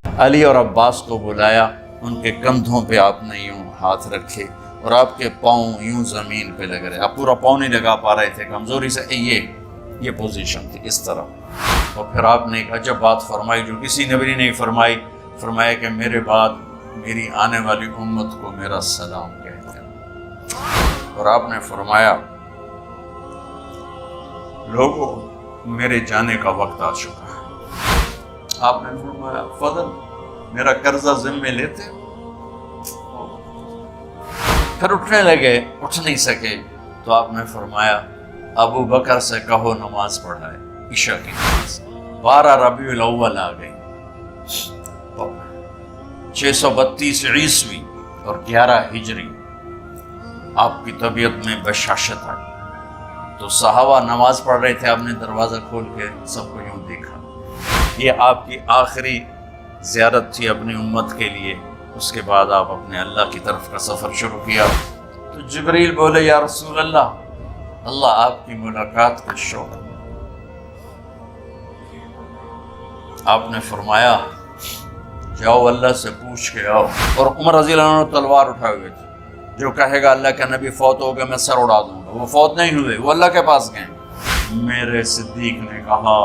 علی اور عباس کو بلایا، ان کے کندھوں پہ آپ نے یوں ہاتھ رکھے اور آپ کے پاؤں یوں زمین پہ لگ رہے، آپ پورا پاؤں نہیں لگا پا رہے تھے کمزوری سے، یہ پوزیشن تھی اس طرح۔ اور پھر آپ نے ایک عجب بات فرمائی جو کسی نبی نے نہیں فرمائی، فرمایا کہ میرے بعد میری آنے والی امت کو میرا سلام کہتے ہیں۔ اور آپ نے فرمایا لوگوں میرے جانے کا وقت آ چکا ہے۔ آپ نے فرمایا فضل میرا قرضہ ذمے لیتے؟ پھر اٹھنے لگے، اٹھ نہیں سکے تو آپ نے فرمایا ابو بکر سے کہو نماز پڑھائے، عشاء کی نماز۔ 12 ربیع الاول آ گئی، 632 عیسوی اور 11 ہجری، آپ کی طبیعت میں بشاشت آئی تو صحابہ نماز پڑھ رہے تھے، آپ نے دروازہ کھول کے سب کو یوں دیکھا۔ یہ آپ کی آخری زیارت تھی اپنی امت کے لیے، اس کے بعد آپ اپنے اللہ کی طرف کا سفر شروع کیا۔ تو جبریل بولے یا رسول اللہ، اللہ آپ کی ملاقات کا شوق۔ آپ نے فرمایا جاؤ اللہ سے پوچھ کے آؤ۔ اور عمر رضی اللہ عنہ تلوار اٹھائے ہوئے تھے، جو کہے گا اللہ کا نبی فوت ہو گیا میں سر اڑا دوں گا، وہ فوت نہیں ہوئے، وہ اللہ کے پاس گئے۔ میرے صدیق نے کہا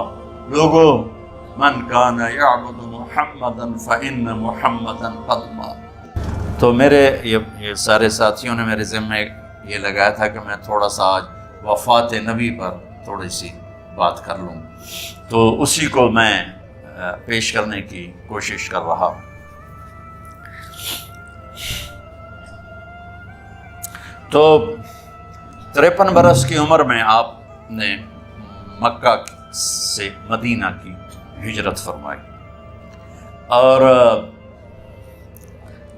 لوگوں من کان یعبد محمدا فإن محمدا قد مات۔ تو میرے یہ سارے ساتھیوں نے میرے ذمہ یہ لگایا تھا کہ میں تھوڑا سا آج وفات نبی پر تھوڑی سی بات کر لوں، تو اسی کو میں پیش کرنے کی کوشش کر رہا ہوں۔ تو 53 برس کی عمر میں آپ نے مکہ سے مدینہ کی ہجرت فرمائی، اور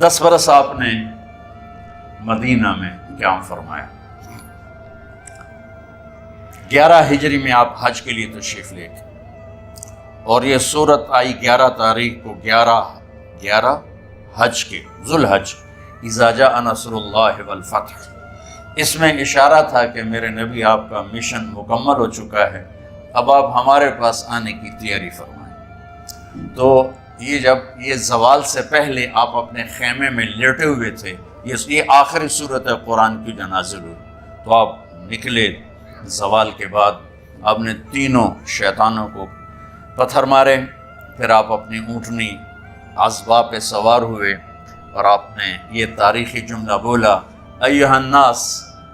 10 برس آپ نے مدینہ میں قیام فرمایا۔ 11 ہجری میں آپ حج کے لیے تشریف لے گئے، اور یہ صورت آئی 11 تاریخ کو، 11 حج کے، ذوالحج، اذا جاء نصر اللہ والفتح۔ اس میں اشارہ تھا کہ میرے نبی آپ کا مشن مکمل ہو چکا ہے، اب آپ ہمارے پاس آنے کی تیاری فرمائیں۔ تو یہ جب یہ زوال سے پہلے آپ اپنے خیمے میں لیٹے ہوئے تھے، یہ آخری صورت قرآن کی جو نازل ہوئی، تو آپ نکلے زوال کے بعد، آپ نے تینوں شیطانوں کو پتھر مارے، پھر آپ اپنی اونٹنی عذبہ پہ سوار ہوئے اور آپ نے یہ تاریخی جملہ بولا ایھا الناس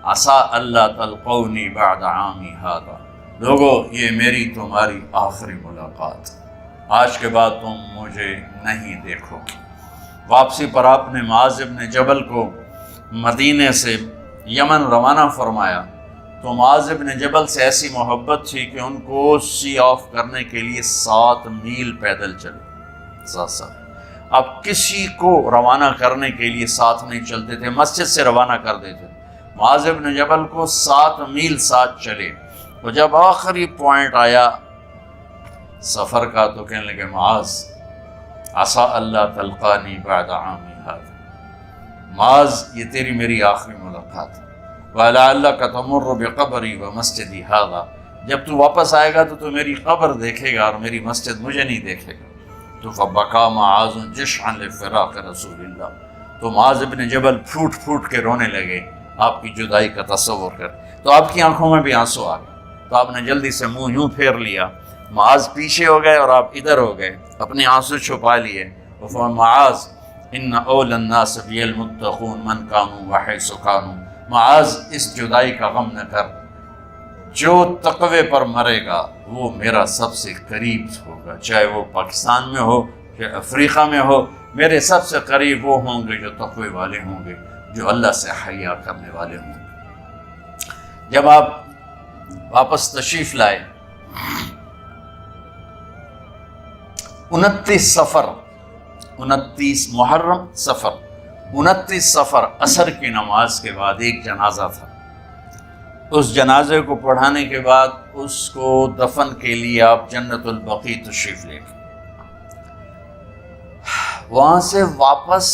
عسیٰ اللہ تلقونی بعد عامی ھذا، لوگو یہ میری تمہاری آخری ملاقات، آج کے بعد تم مجھے نہیں دیکھو گے۔ واپسی پر آپ نے معاذ بن جبل کو مدینے سے یمن روانہ فرمایا، تو معاذ بن جبل سے ایسی محبت تھی کہ ان کو سی آف کرنے کے لیے 7 میل پیدل چلے، 7 اب کسی کو روانہ کرنے کے لیے ساتھ نہیں چلتے تھے، مسجد سے روانہ کر دیتے تھے، معاذ بن جبل کو 7 میل ساتھ چلے۔ تو جب آخری پوائنٹ آیا سفر کا تو کہنے لگے معاذ عسیٰ اللہ تلقانی بعد عامی ھذا، معاذ یہ تیری میری آخری ملاقات ہے، وَلَعَلَّكَ تَمُرُّ بِقَبْرِي وَمَسْجِدِي ھَذَا، جب تو واپس آئے گا تو میری قبر دیکھے گا اور میری مسجد مجھے نہیں دیکھے گا۔ تو فَبَكَىٰ مُعَاذٌ جِشْعًا لِفِرَاقِ رسول اللہ، تو معاذ بن جبل پھوٹ پھوٹ کے رونے لگے آپ کی جدائی کا تصور کر، تو آپ کی آنکھوں میں بھی آنسو آ گئے، تو آپ نے جلدی سے منہ یوں پھیر لیا، معاذ پیچھے ہو گئے اور آپ ادھر ہو گئے، اپنے آنسو چھپا لیے۔ وفرمایا معاذ ان اول الناس بی المتقون من کانوا وحیث کانوا، معاذ اس جدائی کا غم نہ کر، جو تقوی پر مرے گا وہ میرا سب سے قریب ہوگا، چاہے وہ پاکستان میں ہو یا افریقہ میں ہو، میرے سب سے قریب وہ ہوں گے جو تقوی والے ہوں گے، جو اللہ سے حیا کرنے والے ہوں گے۔ جب آپ واپس تشریف لائے 29 محرم صفر، 29 صفر عصر کی نماز کے بعد ایک جنازہ تھا، اس جنازے کو پڑھانے کے بعد اس کو دفن کے لیے آپ جنت البقیع تشریف لے گئے۔ وہاں سے واپس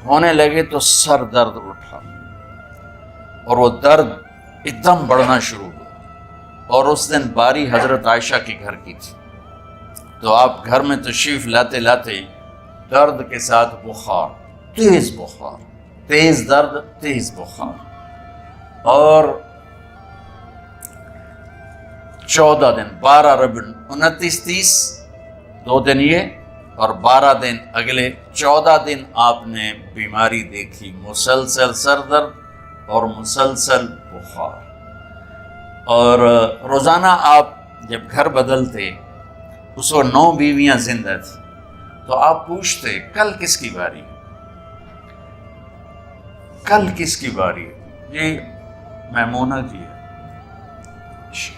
ہونے لگے تو سر درد اٹھا اور وہ درد ایک دم بڑھنا شروع ہوا، اور اس دن باری حضرت عائشہ کے گھر کی تھی۔ تو آپ گھر میں تشریف لاتے لاتے درد کے ساتھ بخار، تیز درد، تیز بخار، اور 14 دن 12 ربیع 29 30 2 دن یہ اور 12 دن اگلے 14 دن آپ نے بیماری دیکھی، مسلسل سر درد اور مسلسل بخار۔ اور روزانہ آپ جب گھر بدلتے، اس وقت 9 بیویاں زندہ تھیں، تو آپ پوچھتے کل کس کی باری ہے، کل کس کی باری ہے؟ جی میمونہ کی ہے۔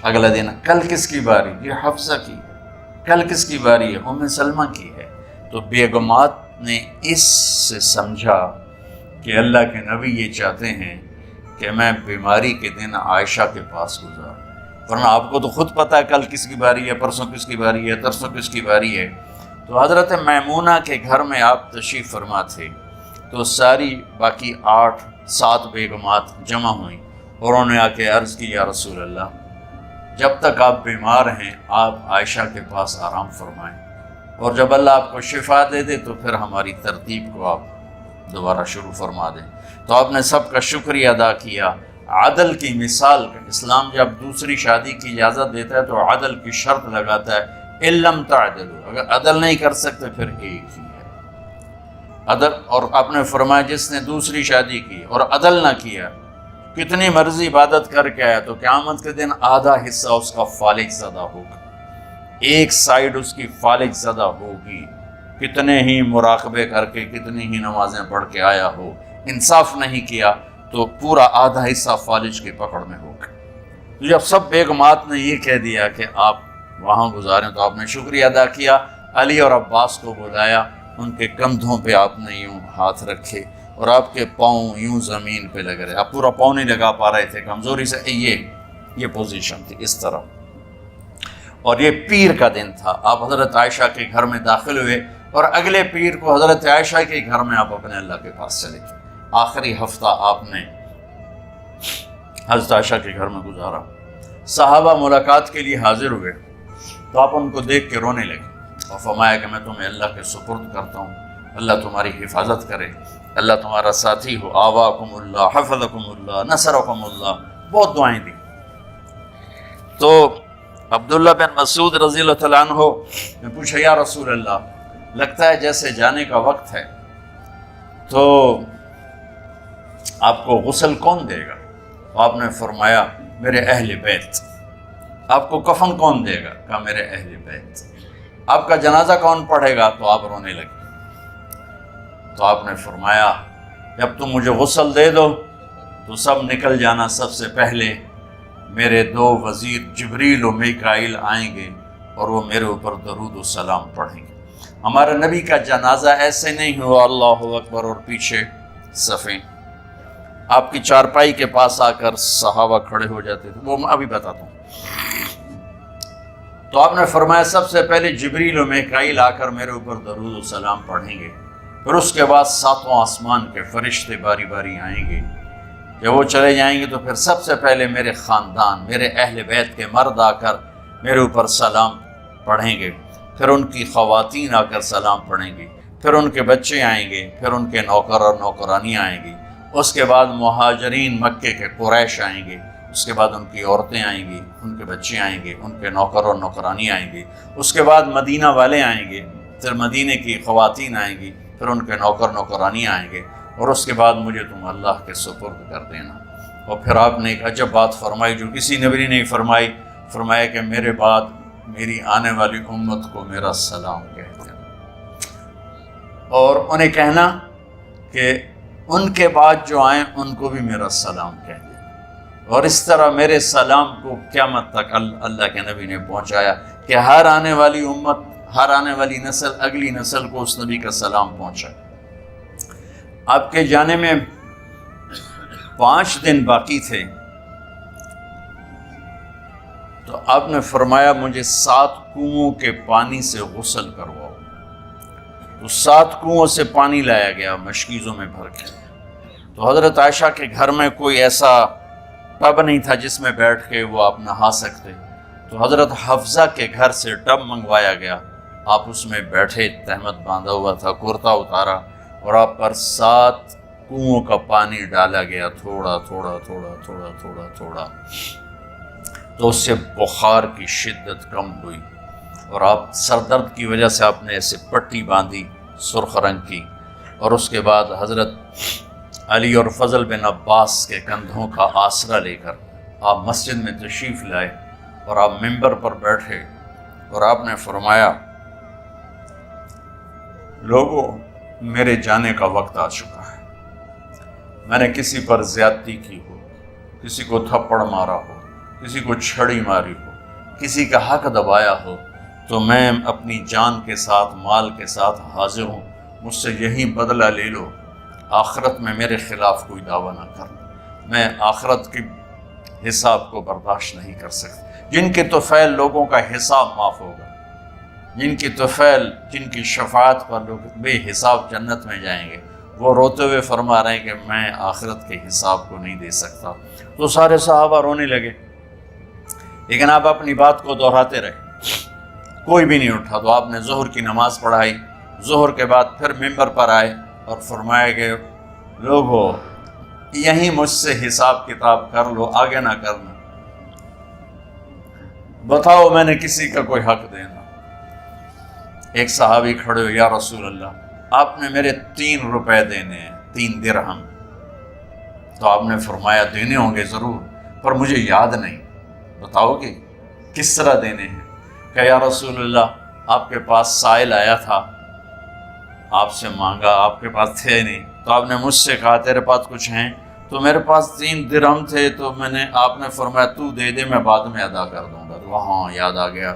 اگلا دن کل کس کی باری؟ جی حفصہ کی ہے۔ کل کس کی باری ہے؟ ام سلمہ کی ہے۔ تو بیگمات نے اس سے سمجھا کہ اللہ کے نبی یہ چاہتے ہیں کہ میں بیماری کے دن عائشہ کے پاس گزاروں، ورنہ آپ کو تو خود پتہ ہے کل کس کی باری ہے، پرسوں کس کی باری ہے، ترسوں کس کی باری ہے۔ تو حضرت میمونہ کے گھر میں آپ تشریف فرما تھے، تو ساری باقی 8-7 بیگمات جمع ہوئیں اور انہوں نے آ کے عرض کی، یا رسول اللہ، جب تک آپ بیمار ہیں آپ عائشہ کے پاس آرام فرمائیں، اور جب اللہ آپ کو شفا دے دے تو پھر ہماری ترتیب کو آپ دوبارہ شروع فرما دیں۔ تو آپ نے سب کا شکریہ ادا کیا۔ عدل کی مثال، اسلام جب دوسری شادی کی اجازت دیتا ہے تو عدل کی شرط لگاتا ہے، اِلَّمْ تَعْدِلُوا، اگر عدل نہیں کر سکتے پھر ایک ہی ہے عدل۔ اور آپ نے فرمایا جس نے دوسری شادی کی اور عدل نہ کیا، کتنی مرضی عبادت کر کے آیا، تو قیامت کے دن آدھا حصہ اس کا فالج زدہ ہوگا، ایک سائیڈ اس کی فالج زدہ ہوگی، کتنے ہی مراقبے کر کے کتنی ہی نمازیں پڑھ کے آیا ہو، انصاف نہیں کیا تو پورا آدھا حصہ فالج کی پکڑ میں ہوگا۔ تو جب سب بیگمات نے یہ کہہ دیا کہ آپ وہاں گزاریں تو آپ نے شکریہ ادا کیا، علی اور عباس کو بلایا، ان کے کندھوں پہ آپ نے یوں ہاتھ رکھے اور آپ کے پاؤں یوں زمین پہ لگ رہے، آپ پورا پاؤں نہیں لگا پا رہے تھے کمزوری سے، یہ پوزیشن تھی اس طرح۔ اور یہ پیر کا دن تھا، آپ حضرت عائشہ کے گھر میں داخل ہوئے اور اگلے پیر کو حضرت عائشہ کے گھر میں آپ اپنے اللہ کے پاس چلے گئے۔ آخری ہفتہ آپ نے حضرت عائشہ کے گھر میں گزارا۔ صحابہ ملاقات کے لیے حاضر ہوئے تو آپ ان کو دیکھ کے رونے لگے اور فرمایا کہ میں تمہیں اللہ کے سپرد کرتا ہوں، اللہ تمہاری حفاظت کرے، اللہ تمہارا ساتھی ہو، آواکم اللہ، حفظکم اللہ، نصرکم اللہ، بہت دعائیں دی۔ تو عبداللہ بن مسعود رضی اللہ تعالیٰ عنہ نے پوچھا، یا رسول اللہ، لگتا ہے جیسے جانے کا وقت ہے، تو آپ کو غسل کون دے گا؟ آپ نے فرمایا میرے اہل بیت۔ آپ کو کفن کون دے گا؟ کہا میرے اہل بیت۔ آپ کا جنازہ کون پڑھے گا؟ تو آپ رونے لگے۔ تو آپ نے فرمایا جب تم مجھے غسل دے دو تو سب نکل جانا، سب سے پہلے میرے 2 وزیر جبریل و میکائیل آئیں گے اور وہ میرے اوپر درود و سلام پڑھیں گے۔ ہمارے نبی کا جنازہ ایسے نہیں ہوا اللہ اکبر اور پیچھے صفیں، آپ کی چارپائی کے پاس آ کر صحابہ کھڑے ہو جاتے تھے، وہ میں ابھی بتاتا ہوں۔ تو آپ نے فرمایا سب سے پہلے جبریل و میکائیل آ کر میرے اوپر درود و سلام پڑھیں گے، پھر اس کے بعد 7واں آسمان کے فرشتے باری باری آئیں گے۔ جب وہ چلے جائیں گے تو پھر سب سے پہلے میرے خاندان، میرے اہل بیت کے مرد آ کر میرے اوپر سلام پڑھیں گے، پھر ان کی خواتین آ کر سلام پڑھیں گی، پھر ان کے بچے آئیں گے، پھر ان کے نوکر اور نوکرانی آئیں گی، اس کے بعد مہاجرین مکے کے قریش آئیں گے، اس کے بعد ان کی عورتیں آئیں گی، ان کے بچے آئیں گے، ان کے نوکر اور نوکرانی آئیں گی، اس کے بعد مدینہ والے آئیں گے، پھر مدینے کی خواتین آئیں گی، پھر ان کے نوکر نوکرانی آئیں گے، اور اس کے بعد مجھے تم اللہ کے سپرد کر دینا۔ اور پھر آپ نے ایک عجب بات فرمائی جو کسی نبی نے نہیں فرمائی، فرمایا کہ میرے بعد میری آنے والی امت کو میرا سلام کہہ دینا، اور انہیں کہنا کہ ان کے بعد جو آئیں ان کو بھی میرا سلام کہہ دینا۔ اور اس طرح میرے سلام کو قیامت تک اللہ کے نبی نے پہنچایا کہ ہر آنے والی امت، ہر آنے والی نسل، اگلی نسل کو اس نبی کا سلام پہنچائے۔ آپ کے جانے میں 5 دن باقی تھے، تو آپ نے فرمایا مجھے 7 کنوؤں کے پانی سے غسل کرواؤ۔ تو 7 کنوؤں سے پانی لایا گیا مشکیزوں میں بھر کے۔ تو حضرت عائشہ کے گھر میں کوئی ایسا ٹب نہیں تھا جس میں بیٹھ کے وہ آپ نہا سکتے، تو حضرت حفصہ کے گھر سے ٹب منگوایا گیا آپ اس میں بیٹھے، تہمت باندھا ہوا تھا، کرتا اتارا اور آپ پر 7 کنوؤں کا پانی ڈالا گیا، تھوڑا تھوڑا تھوڑا تھوڑا تھوڑا تھوڑا، تو اس سے بخار کی شدت کم ہوئی، اور آپ سر درد کی وجہ سے آپ نے ایسے پٹی باندھی سرخ رنگ کی، اور اس کے بعد حضرت علی اور فضل بن عباس کے کندھوں کا آسرا لے کر آپ مسجد میں تشریف لائے، اور آپ ممبر پر بیٹھے اور آپ نے فرمایا، لوگوں، میرے جانے کا وقت آ چکا ہے، میں نے کسی پر زیادتی کی ہو، کسی کو تھپڑ مارا ہو، کسی کو چھڑی ماری ہو، کسی کا حق دبایا ہو، تو میں اپنی جان کے ساتھ، مال کے ساتھ حاضر ہوں، مجھ سے یہی بدلہ لے لو، آخرت میں میرے خلاف کوئی دعویٰ نہ کرنا، میں آخرت کے حساب کو برداشت نہیں کر سکتا۔ جن کے طفیل لوگوں کا حساب معاف ہوگا، جن کی طفیل، جن کی شفاعت پر لوگ بے حساب جنت میں جائیں گے، وہ روتے ہوئے فرما رہے ہیں کہ میں آخرت کے حساب کو نہیں دے سکتا۔ تو سارے صحابہ رونے لگے، لیکن آپ اپنی بات کو دہراتے رہے، کوئی بھی نہیں اٹھا۔ تو آپ نے ظہر کی نماز پڑھائی، ظہر کے بعد پھر ممبر پر آئے اور فرمایا کہ لوگو، یہیں مجھ سے حساب کتاب کر لو، آگے نہ کرنا، بتاؤ میں نے کسی کا کوئی حق دینا۔ ایک صحابی کھڑے ہوئے، یا رسول اللہ، آپ نے میرے 3 روپے دینے ہیں، 3 درہم۔ تو آپ نے فرمایا دینے ہوں گے ضرور، پر مجھے یاد نہیں، بتاؤ گے کس طرح دینے ہیں؟ کہ یا رسول اللہ، آپ کے پاس سائل آیا تھا، آپ سے مانگا، آپ کے پاس تھے نہیں، تو آپ نے مجھ سے کہا تیرے پاس کچھ ہیں؟ تو میرے پاس 3 درہم تھے، تو آپ نے فرمایا تو دے دے، میں بعد میں ادا کر دوں گا۔ تو ہاں، یاد آ گیا،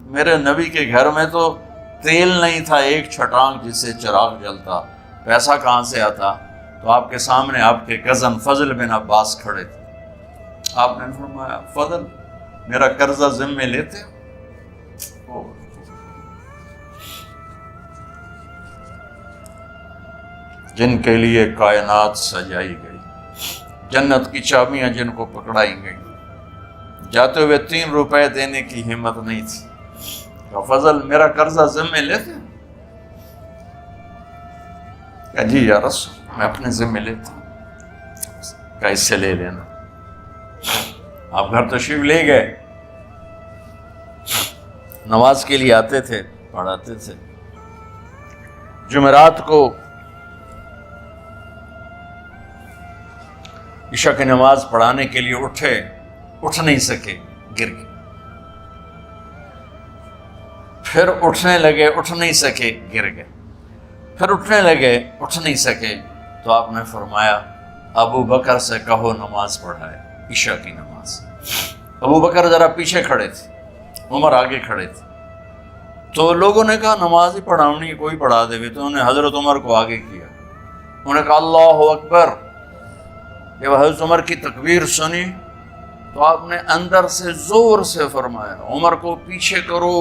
میرے نبی کے گھر میں تو تیل نہیں تھا، ایک چھٹانگ جس سے چراغ جلتا، پیسہ کہاں سے آتا؟ تو آپ کے سامنے آپ کے کزن فضل بن عباس کھڑے تھے، آپ نے فرمایا فضل، میرا قرضہ ذمے لیتے ہو؟ جن کے لیے کائنات سجائی گئی، جنت کی چابیاں جن کو پکڑائی گئی، جاتے ہوئے 3 روپے دینے کی ہمت نہیں تھی، کہ فضل میرا قرضہ ذمے لیتے؟ کہ جی یا رسول، میں اپنے ذمے لیتا ہوں۔ کہ اس سے لے لینا۔ آپ گھر تشریف لے گئے، نماز کے لیے آتے تھے، پڑھاتے تھے۔ جمعرات کو عشاء کی نماز پڑھانے کے لیے اٹھ نہیں سکے، گر گئے، پھر اٹھنے لگے، اٹھ نہیں سکے، گر گئے، پھر اٹھنے لگے، اٹھ نہیں سکے، تو آپ نے فرمایا ابو بکر سے کہو نماز پڑھائے، عشاء کی نماز۔ ابو بکر ذرا پیچھے کھڑے تھے، عمر آگے کھڑے تھے، تو لوگوں نے کہا نماز ہی پڑھاؤنی، کوئی پڑھا دے۔ تو انہوں نے حضرت عمر کو آگے کیا، انہوں نے کہا اللہ اکبر۔ جب حضرت عمر کی تکبیر سنی تو آپ نے اندر سے زور سے فرمایا عمر کو پیچھے کرو،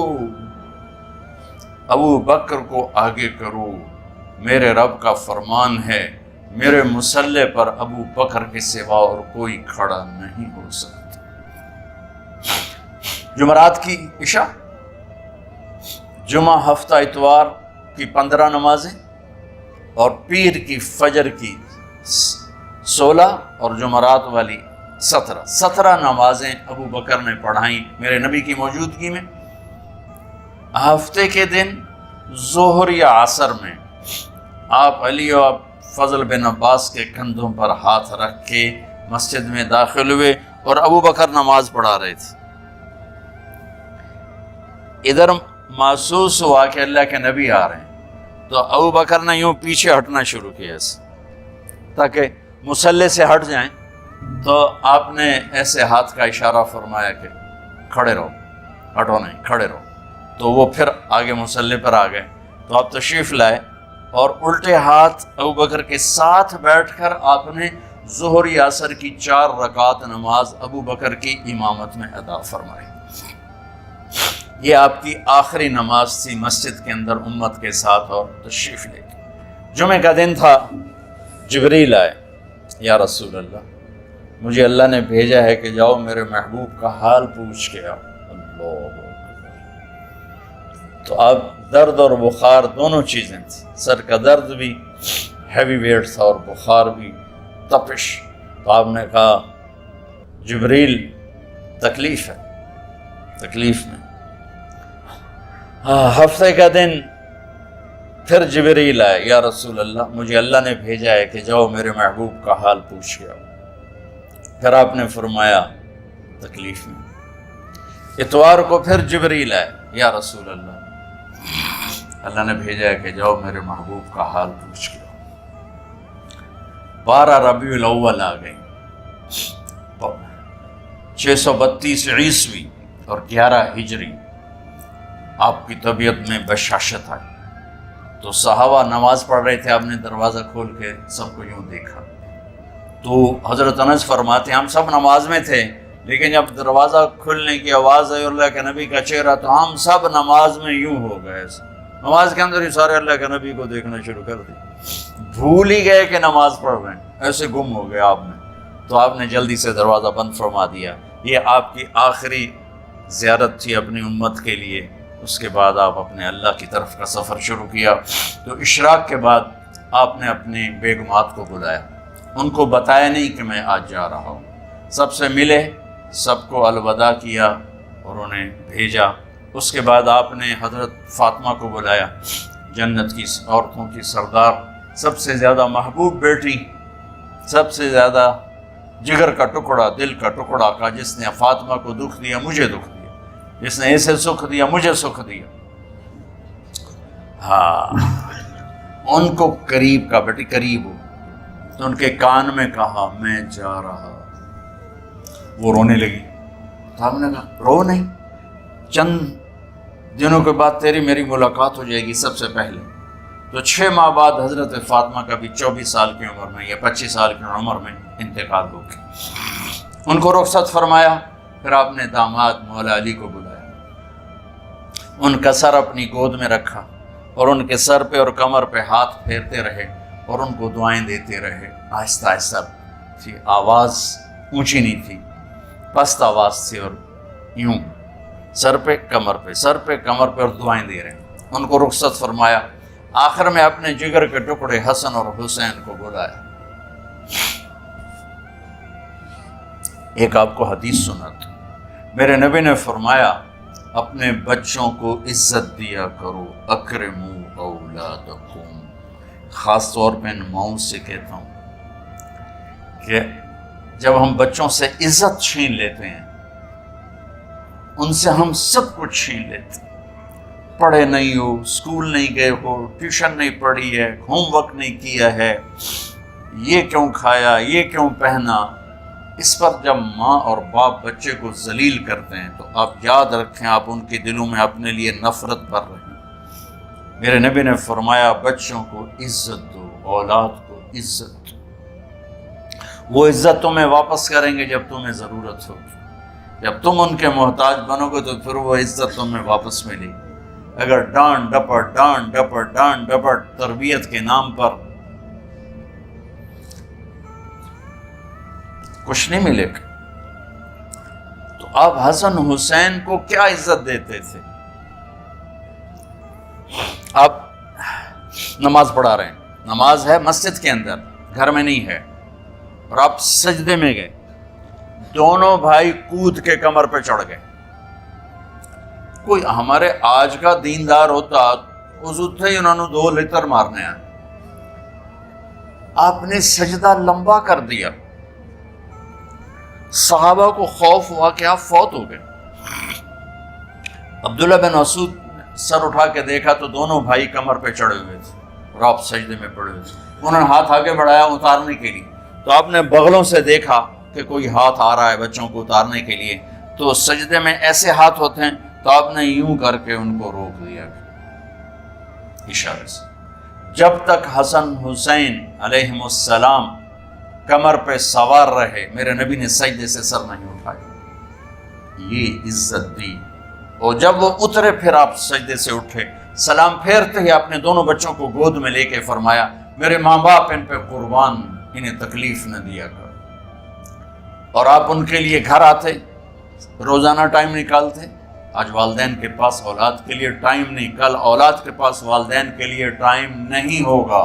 ابو بکر کو آگے کرو، میرے رب کا فرمان ہے، میرے مصلی پر ابو بکر کے سوا اور کوئی کھڑا نہیں ہو سکتا۔ جمعرات کی عشاء، جمعہ ہفتہ اتوار کی 15 نمازیں، اور پیر کی فجر کی 16 اور جمعرات والی 17 نمازیں ابو بکر نے پڑھائیں میرے نبی کی موجودگی میں۔ ہفتے کے دن ظہر یا عصر میں آپ علی اور فضل بن عباس کے کندھوں پر ہاتھ رکھ کے مسجد میں داخل ہوئے اور ابو بکر نماز پڑھا رہے تھے۔ ادھر محسوس ہوا کہ اللہ کے نبی آ رہے ہیں، تو ابو بکر نے یوں پیچھے ہٹنا شروع کیا ایسے تاکہ مصلی سے ہٹ جائیں، تو آپ نے ایسے ہاتھ کا اشارہ فرمایا کہ کھڑے رہو، ہٹو نہیں، کھڑے رہو۔ تو وہ پھر آگے مصلی پر آ گئے، تو آپ تشریف لائے اور الٹے ہاتھ ابو بکر کے ساتھ بیٹھ کر آپ نے ظہر یا عصر کی 4 رکعت نماز ابو بکر کی امامت میں ادا فرمائی۔ یہ آپ کی آخری نماز تھی مسجد کے اندر امت کے ساتھ اور تشریف لے کے۔ جمعے کا دن تھا، جبریل آئے، یا رسول اللہ، مجھے اللہ نے بھیجا ہے کہ جاؤ میرے محبوب کا حال پوچھ کے آؤ۔ اللہ تو اب درد اور بخار دونوں چیزیں تھیں، سر کا درد بھی ہیوی ویٹ تھا اور بخار بھی، تپش۔ تو آپ نے کہا جبریل تکلیف ہے، تکلیف میں۔ ہفتے کا دن پھر جبریل آئے، یا رسول اللہ مجھے اللہ نے بھیجا ہے کہ جاؤ میرے محبوب کا حال پوچھ کے آؤ۔ پھر آپ نے فرمایا تکلیف میں۔ اتوار کو پھر جبریل آئے، یا رسول اللہ اللہ نے بھیجا ہے کہ جاؤ میرے محبوب کا حال پوچھ کے آؤ۔ 12 ربیع الاول آ گئی، 632 عیسوی اور 11 ہجری، آپ کی طبیعت میں بشاشت آئی۔ تو صحابہ نماز پڑھ رہے تھے، آپ نے دروازہ کھول کے سب کو یوں دیکھا۔ تو حضرت انس فرماتے ہیں ہم سب نماز میں تھے، لیکن جب دروازہ کھلنے کی آواز آئی اللہ کے نبی کا چہرہ، تو ہم سب نماز میں یوں ہو گئے، نماز کے اندر ہی سارے اللہ کے نبی کو دیکھنا شروع کر دی، بھول ہی گئے کہ نماز پڑھ رہے ہیں، ایسے گم ہو گئے آپ میں۔ تو آپ نے جلدی سے دروازہ بند فرما دیا۔ یہ آپ کی آخری زیارت تھی اپنی امت کے لیے۔ اس کے بعد آپ اپنے اللہ کی طرف کا سفر شروع کیا۔ تو اشراق کے بعد آپ نے اپنی بیگمات کو بلایا، ان کو بتایا نہیں کہ میں آج جا رہا ہوں، سب سے ملے، سب کو الوداع کیا اور انہیں بھیجا۔ اس کے بعد آپ نے حضرت فاطمہ کو بلایا، جنت کی عورتوں کی سردار، سب سے زیادہ محبوب بیٹی، سب سے زیادہ جگر کا ٹکڑا، دل کا ٹکڑا کا، جس نے فاطمہ کو دکھ دیا مجھے دکھ دیا، جس نے اسے سکھ دیا مجھے سکھ دیا۔ ہاں، ان کو قریب کا، بیٹی قریب ہو، تو ان کے کان میں کہا میں جا رہا۔ وہ رونے لگی، تو ہم نے کہا رو نہیں، چند دنوں کے بعد تیری میری ملاقات ہو جائے گی سب سے پہلے۔ تو 6 ماہ بعد حضرت فاطمہ کا بھی 24 سال کی عمر میں یا 25 سال کی عمر میں انتقال ہو گیا۔ ان کو رخصت فرمایا۔ پھر آپ نے داماد مولا علی کو بلایا، ان کا سر اپنی گود میں رکھا اور ان کے سر پہ اور کمر پہ ہاتھ پھیرتے رہے اور ان کو دعائیں دیتے رہے۔ آہستہ آہستہ تھی، آواز اونچی نہیں تھی، پست آواز تھی، اور یوں سر پہ کمر پہ، سر پہ کمر پہ، اور دعائیں دے رہے ہیں۔ ان کو رخصت فرمایا۔ آخر میں اپنے جگر کے ٹکڑے حسن اور حسین کو بلایا۔ ایک آپ کو حدیث سناتا، میرے نبی نے فرمایا اپنے بچوں کو عزت دیا کرو، اکرموا اولادکم۔ خاص طور پہ ان ماؤں سے کہتا ہوں کہ جب ہم بچوں سے عزت چھین لیتے ہیں، ان سے ہم سب کچھ چھین لیتے ہیں۔ پڑھے نہیں ہو، اسکول نہیں گئے ہو، ٹیوشن نہیں پڑھی ہے، ہوم ورک نہیں کیا ہے، یہ کیوں کھایا، یہ کیوں پہنا، اس پر جب ماں اور باپ بچے کو ذلیل کرتے ہیں تو آپ یاد رکھیں آپ ان کے دلوں میں اپنے لیے نفرت بھر رہے ہیں۔ میرے نبی نے فرمایا بچوں کو عزت دو، اولاد کو عزت دو۔ وہ عزت تمہیں واپس کریں گے جب تمہیں ضرورت ہوگی۔ جب تم ان کے محتاج بنو گے تو پھر وہ عزت تمہیں واپس ملے گی۔ اگر ڈانٹ ڈپٹ ڈانٹ ڈپٹ ڈانٹ ڈپٹ تربیت کے نام پر کچھ نہیں ملے گا۔ تو آپ حسن حسین کو کیا عزت دیتے تھے؟ آپ نماز پڑھا رہے ہیں، نماز ہے مسجد کے اندر، گھر میں نہیں ہے، اور آپ سجدے میں گئے، دونوں بھائی کود کے کمر پہ چڑھ گئے۔ کوئی ہمارے آج کا دیندار ہوتا وضو تھے انہوں نے 2 لتر مارنے ہیں، آپ نے سجدہ لمبا کر دیا۔ صحابہ کو خوف ہوا کہ آپ فوت ہو گئے۔ عبداللہ بن مسعود سر اٹھا کے دیکھا تو دونوں بھائی کمر پہ چڑھے ہوئے تھے اور آپ سجدے میں پڑے ہوئے تھے۔ انہوں نے ہاتھ آگے بڑھایا اتارنے کے لیے، تو آپ نے بغلوں سے دیکھا کہ کوئی ہاتھ آ رہا ہے بچوں کو اتارنے کے لیے، تو سجدے میں ایسے ہاتھ ہوتے ہیں، تو آپ نے یوں کر کے ان کو روک دیا اشارے سے۔ جب تک حسن حسین علیہم السلام کمر پہ سوار رہے میرے نبی نے سجدے سے سر نہیں اٹھایا، یہ عزت دی۔ اور جب وہ اترے پھر آپ سجدے سے اٹھے، سلام پھیرتے ہی اپنے دونوں بچوں کو گود میں لے کے فرمایا میرے ماں باپ ان پہ قربان، انہیں تکلیف نہ دیا کر۔ اور آپ ان کے لیے گھر آتے، روزانہ ٹائم نکالتے، آج والدین کے پاس اولاد کے لیے ٹائم نہیں، کل اولاد کے پاس والدین کے لیے ٹائم نہیں ہوگا۔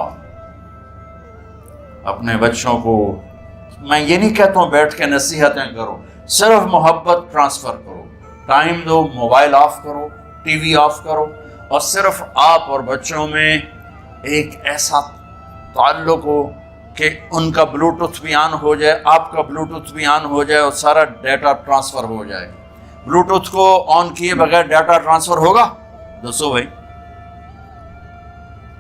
اپنے بچوں کو میں یہ نہیں کہتا ہوں بیٹھ کے نصیحتیں کرو، صرف محبت ٹرانسفر کرو، ٹائم دو، موبائل آف کرو، ٹی وی آف کرو، اور صرف آپ اور بچوں میں ایک ایسا تعلق ہو کہ ان کا بلوٹوتھ بھی آن ہو جائے، آپ کا بلوٹوتھ بھی آن ہو جائے، اور سارا ڈیٹا ٹرانسفر ہو جائے۔ بلوٹوتھ کو آن کیے بغیر ڈیٹا ٹرانسفر ہوگا دوستو بھائی؟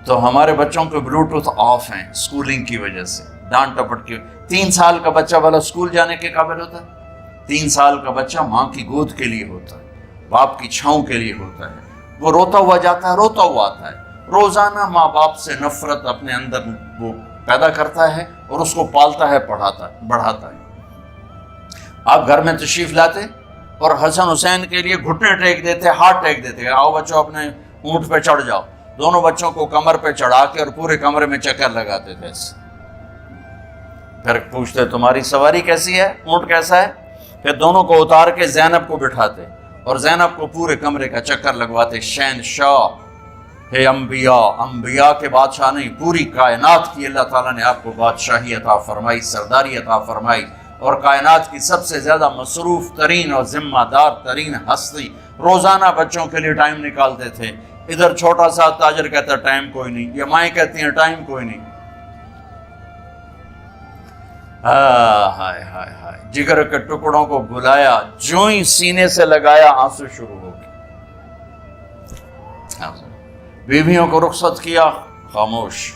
تو ہمارے بچوں کے بلوٹوتھ آف ہیں اسکولنگ کی وجہ سے، ڈانٹ ٹپٹ کے۔ 3 سال کا بچہ والا اسکول جانے کے قابل ہوتا ہے؟ 3 سال کا بچہ ماں کی گود کے لیے ہوتا ہے، باپ کی چھاؤں کے لیے ہوتا ہے، وہ روتا ہوا جاتا ہے، روتا ہوا آتا ہے، روزانہ ماں باپ سے نفرت اپنے اندر وہ پیدا کرتا ہے اور اس کو پالتا ہے، بڑھاتا ہے۔ آپ گھر میں تشریف لاتے اور حسن حسین کے لیے گھٹنے ٹیک دیتے، ہاتھ ٹیک دیتے، آؤ بچوں اپنے اونٹ پہ چڑھ جاؤ، دونوں بچوں کو کمر پہ چڑھا کے اور پورے کمرے میں چکر لگاتے تھے۔ پھر پوچھتے تمہاری سواری کیسی ہے، اونٹ کیسا ہے؟ پھر دونوں کو اتار کے زینب کو بٹھاتے اور زینب کو پورے کمرے کا چکر لگواتے۔ شہنشاہ ہے انبیاء کے بادشاہ نہیں، پوری کائنات کی اللہ تعالیٰ نے آپ کو بادشاہی عطا فرمائی، سرداری عطا فرمائی، اور کائنات کی سب سے زیادہ مصروف ترین اور ذمہ دار ترین ہستی روزانہ بچوں کے لیے ٹائم نکالتے تھے۔ ادھر چھوٹا سا تاجر کہتا ہے ٹائم کوئی نہیں، یہ مائیں کہتی ہیں ٹائم کوئی نہیں۔ ہائے ہائے ہائے، جگر کے ٹکڑوں کو بلایا، جو ہی سینے سے لگایا آنسو شروع ہو گئے۔ بیویوں کو رخصت کیا، خاموش،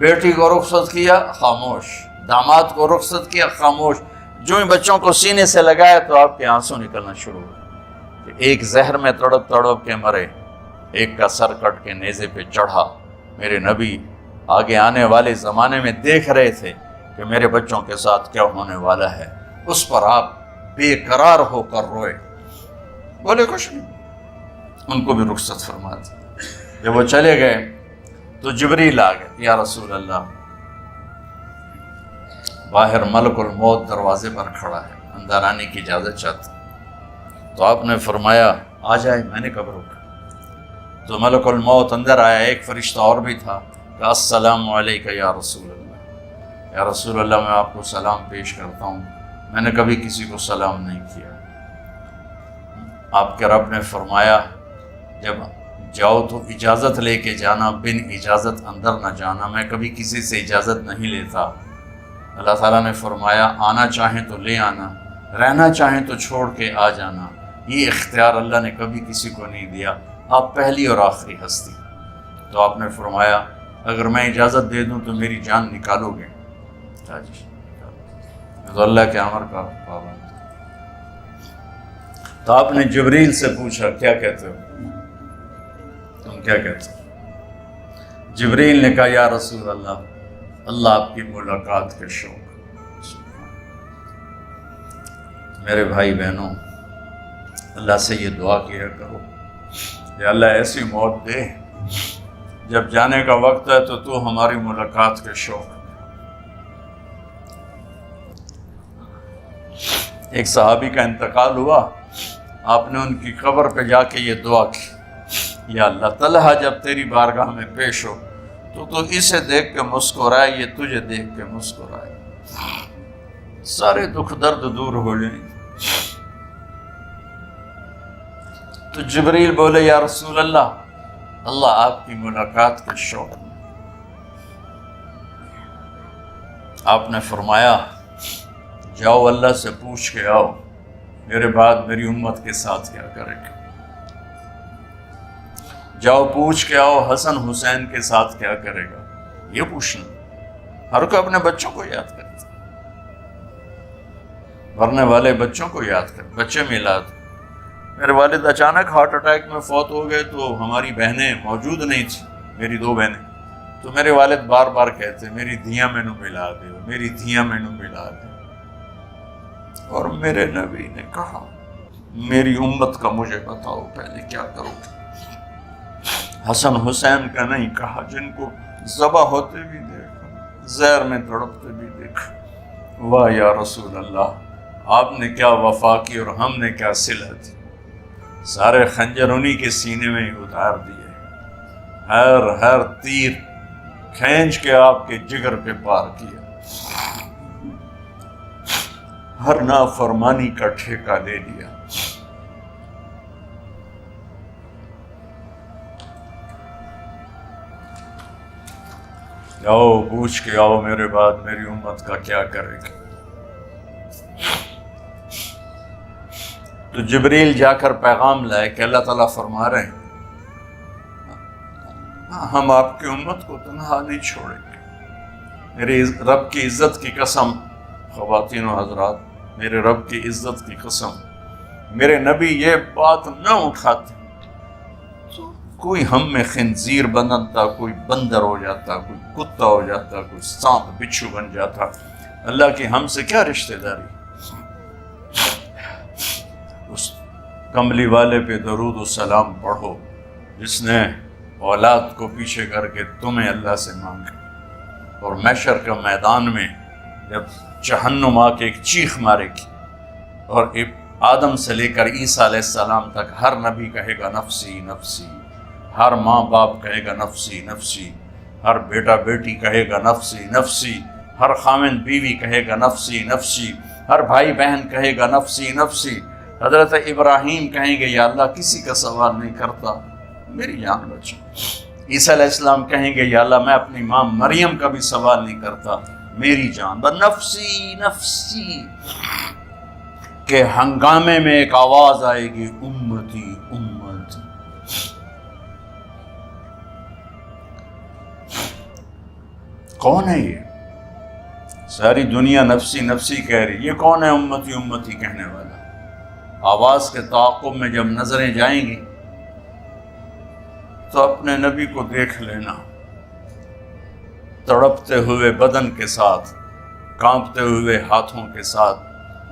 بیٹی کو رخصت کیا، خاموش، داماد کو رخصت کیا، خاموش، جو ہی بچوں کو سینے سے لگایا تو آپ کے آنسو نکلنا شروع ہوئے۔ ایک زہر میں تڑپ تڑپ کے مرے، ایک کا سر کٹ کے نیزے پہ چڑھا۔ میرے نبی آگے آنے والے زمانے میں دیکھ رہے تھے کہ میرے بچوں کے ساتھ کیا ہونے والا ہے، اس پر آپ بے قرار ہو کر روئے، بولے کچھ نہیں، ان کو بھی رخصت فرما دی۔ جب وہ چلے گئے تو جبریل آ گئے، یا رسول اللہ، باہر ملک الموت دروازے پر کھڑا ہے، اندر آنے کی اجازت چاہتا۔ تو آپ نے فرمایا آ جائے، میں نے کب روکا؟ تو ملک الموت اندر آیا، ایک فرشتہ اور بھی تھا، کہ السلام علیکہ یا رسول اللہ، یا رسول اللہ میں آپ کو سلام پیش کرتا ہوں، میں نے کبھی کسی کو سلام نہیں کیا۔ آپ کے رب نے فرمایا جب جاؤ تو اجازت لے کے جانا، بن اجازت اندر نہ جانا، میں کبھی کسی سے اجازت نہیں لیتا۔ اللہ تعالیٰ نے فرمایا آنا چاہیں تو لے آنا، رہنا چاہیں تو چھوڑ کے آ جانا، یہ اختیار اللہ نے کبھی کسی کو نہیں دیا، آپ پہلی اور آخری ہستی۔ تو آپ نے فرمایا اگر میں اجازت دے دوں تو میری جان نکالو گے؟ تو اللہ کے امر کا پابند۔ تو آپ نے جبریل سے پوچھا کیا کہتے ہو، تم کیا کہتے ہو؟ جبریل نے کہا یا رسول اللہ، اللہ آپ کی ملاقات کے شوق۔ میرے بھائی بہنوں، اللہ سے یہ دعا کیا کرو کہ اللہ ایسی موت دے جب جانے کا وقت ہے تو ہماری ملاقات کے شوق۔ ایک صحابی کا انتقال ہوا، آپ نے ان کی قبر پہ جا کے یہ دعا کی، یا اللہ طلحہ جب تیری بارگاہ میں پیش ہو تو اسے دیکھ کے مسکرائے، یہ تجھے دیکھ کے مسکرائے، سارے دکھ درد دور ہو جائیں۔ تو جبریل بولے یا رسول اللہ، اللہ آپ کی ملاقات کے شوق۔ آپ نے فرمایا جاؤ اللہ سے پوچھ کے آؤ میرے بعد میری امت کے ساتھ کیا کرے گا، جاؤ پوچھ کے آؤ حسن حسین کے ساتھ کیا کرے گا۔ یہ پوچھنا، ہر کوئی اپنے بچوں کو یاد کرتا، مرنے والے بچوں کو یاد کر، بچے میلاد۔ میرے والد اچانک ہارٹ اٹیک میں فوت ہو گئے تو ہماری بہنیں موجود نہیں تھیں، میری 2 بہنیں، تو میرے والد بار بار کہتے میری دھیاں مینوں ملا دے، میری دھیاں مینوں ملا دے۔ اور میرے نبی نے کہا میری امت کا مجھے بتاؤ پہلے کیا کرو گے۔ حسن حسین کا نہیں کہا، جن کو ذبح ہوتے بھی دیکھا، زہر میں تڑپتے بھی دیکھا۔ واہ یا رسول اللہ، آپ نے کیا وفا کی اور ہم نے کیا صلہ دی۔ سارے خنجر انہی کے سینے میں ہی اتار دیے، ہر تیر کھینچ کے آپ کے جگر پہ پار کیا، ہر نافرمانی کا ٹھیکہ لے لیا۔ جاؤ پوچھ کے آؤ میرے بعد میری امت کا کیا کرے گا۔ تو جبریل جا کر پیغام لائے کہ اللہ تعالیٰ فرما رہے ہیں ہم آپ کی امت کو تنہا نہیں چھوڑیں گے۔ میرے رب کی عزت کی قسم، خواتین و حضرات، میرے رب کی عزت کی قسم، میرے نبی یہ بات نہ اٹھاتے تو کوئی ہم میں خنزیر بنتا، کوئی بندر ہو جاتا، کوئی کتا ہو جاتا، کوئی سانپ بچھو بن جاتا۔ اللہ کی ہم سے کیا رشتہ داری؟ اس کملی والے پہ درود و سلام پڑھو جس نے اولاد کو پیچھے کر کے تمہیں اللہ سے مانگا، اور محشر کا میدان میں جب جہنم آ کے ایک چیخ مارے گی اور آدم سے لے کر عیسیٰ علیہ السلام تک ہر نبی کہے گا نفسی نفسی، ہر ماں باپ کہے گا نفسی نفسی، ہر بیٹا بیٹی کہے گا نفسی نفسی، ہر خاوند بیوی کہے گا نفسی نفسی، ہر بھائی بہن کہے گا نفسی نفسی۔ حضرت ابراہیم کہیں گے یا اللہ کسی کا سوال نہیں کرتا، میری جان بچو۔ عیسیٰ علیہ السلام کہیں گے یا اللہ میں اپنی ماں مریم کا بھی سوال نہیں کرتا، میری جان بس نفسی نفسی۔ کہ ہنگامے میں ایک آواز آئے گی امتی امتی۔ کون ہے یہ؟ ساری دنیا نفسی نفسی کہہ رہی، یہ کون ہے امتی امتی کہنے والا؟ آواز کے تعاقب میں جب نظریں جائیں گی تو اپنے نبی کو دیکھ لینا، تڑپتے ہوئے بدن کے ساتھ، کانپتے ہوئے ہاتھوں کے ساتھ،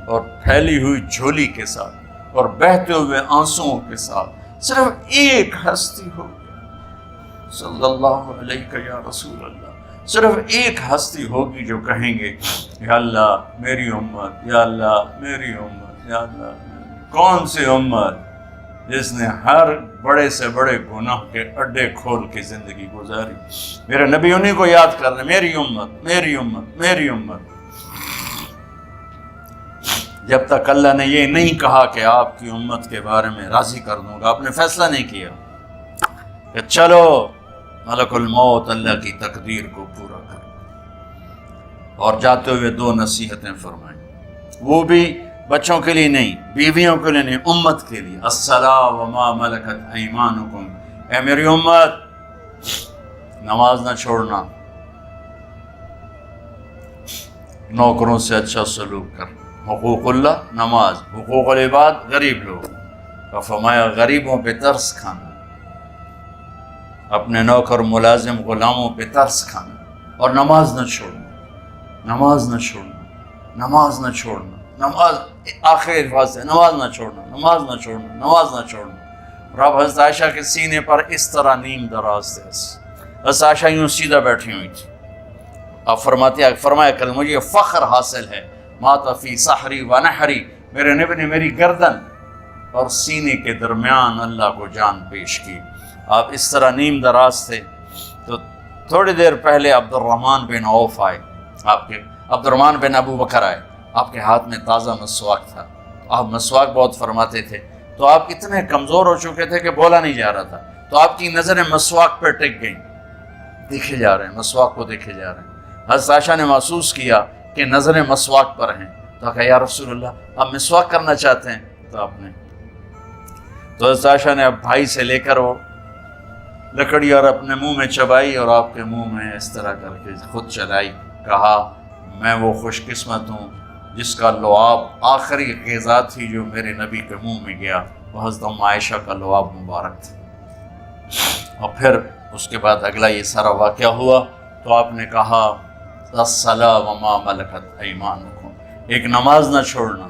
اور پھیلی ہوئی جھولی کے ساتھ، اور بہتے ہوئے آنسوؤں کے ساتھ، صرف ایک ہستی ہوگی صلی اللہ علیہ یا رسول اللہ، صرف ایک ہستی ہوگی جو کہیں گے یا اللہ میری امت، یا اللہ میری امت، یا اللہ۔ کون سی امت؟ جس نے ہر بڑے سے بڑے گناہ کے اڈے کھول کے زندگی گزاری۔ میرے نبی انہی کو یاد کر رہے، میری امت میری امت میری امت۔ جب تک اللہ نے یہ نہیں کہا کہ آپ کی امت کے بارے میں راضی کر دوں گا، آپ نے فیصلہ نہیں کیا کہ چلو ملک الموت اللہ کی تقدیر کو پورا کر، اور جاتے ہوئے دو نصیحتیں فرمائیں، وہ بھی بچوں کے لیے نہیں، بیویوں کے لیے نہیں، امت کے لیے۔ الصلاۃ وما ملکت ایمانکم، اے میری امت نماز نہ چھوڑنا، نوکروں سے اچھا سلوک کر، حقوق اللہ نماز، حقوق العباد غریب لوگ، اور فرمایا غریبوں پہ ترس کھانا، اپنے نوکر ملازم غلاموں پہ ترس کھانا، اور نماز نہ چھوڑنا، نماز نہ چھوڑنا، نماز نہ چھوڑنا، نماز آخر الفاظ ہے، نماز نہ چھوڑنا، نماز نہ چھوڑنا، نماز نہ چھوڑنا۔ رب حضرت عائشہ کے سینے پر اس طرح نیم دراز تھے، حضرت عائشہ یوں سیدھا بیٹھی ہوئی تھی، اب فرمایا کل مجھے فخر حاصل ہے، مات فی سحری و نحری، میرے نبی نے میری گردن اور سینے کے درمیان اللہ کو جان پیش کی۔ آپ اس طرح نیم دراز تھے تو تھوڑی دیر پہلے عبد الرحمن بن عوف آئے، آپ کے عبد الرحمن بن ابو بکر آئے، آپ کے ہاتھ میں تازہ مسواک تھا، آپ مسواک بہت فرماتے تھے، تو آپ اتنے کمزور ہو چکے تھے کہ بولا نہیں جا رہا تھا، تو آپ کی نظریں مسواک پہ ٹک گئیں، دیکھے جا رہے ہیں، مسواک کو دیکھے جا رہے ہیں۔ حضرت عائشہ نے محسوس کیا کہ نظریں مسواک پر ہیں، تو کہا یا رسول اللہ آپ مسواک کرنا چاہتے ہیں؟ تو آپ نے تو حضرت عائشہ نے اب بھائی سے لے کر وہ لکڑی اور اپنے منہ میں چبائی، اور آپ کے منہ میں اس طرح کر کے خود چلائی، کہا میں وہ خوش قسمت ہوں جس کا لعاب آخری غذا تھی جو میرے نبی کے منہ میں گیا، وہ حضرت ام عائشہ کا لعاب مبارک تھا۔ اور پھر اس کے بعد اگلا یہ سارا واقعہ ہوا، تو آپ نے کہا الصلاۃ وما ملکت ایمانکم، ایک نماز نہ چھوڑنا،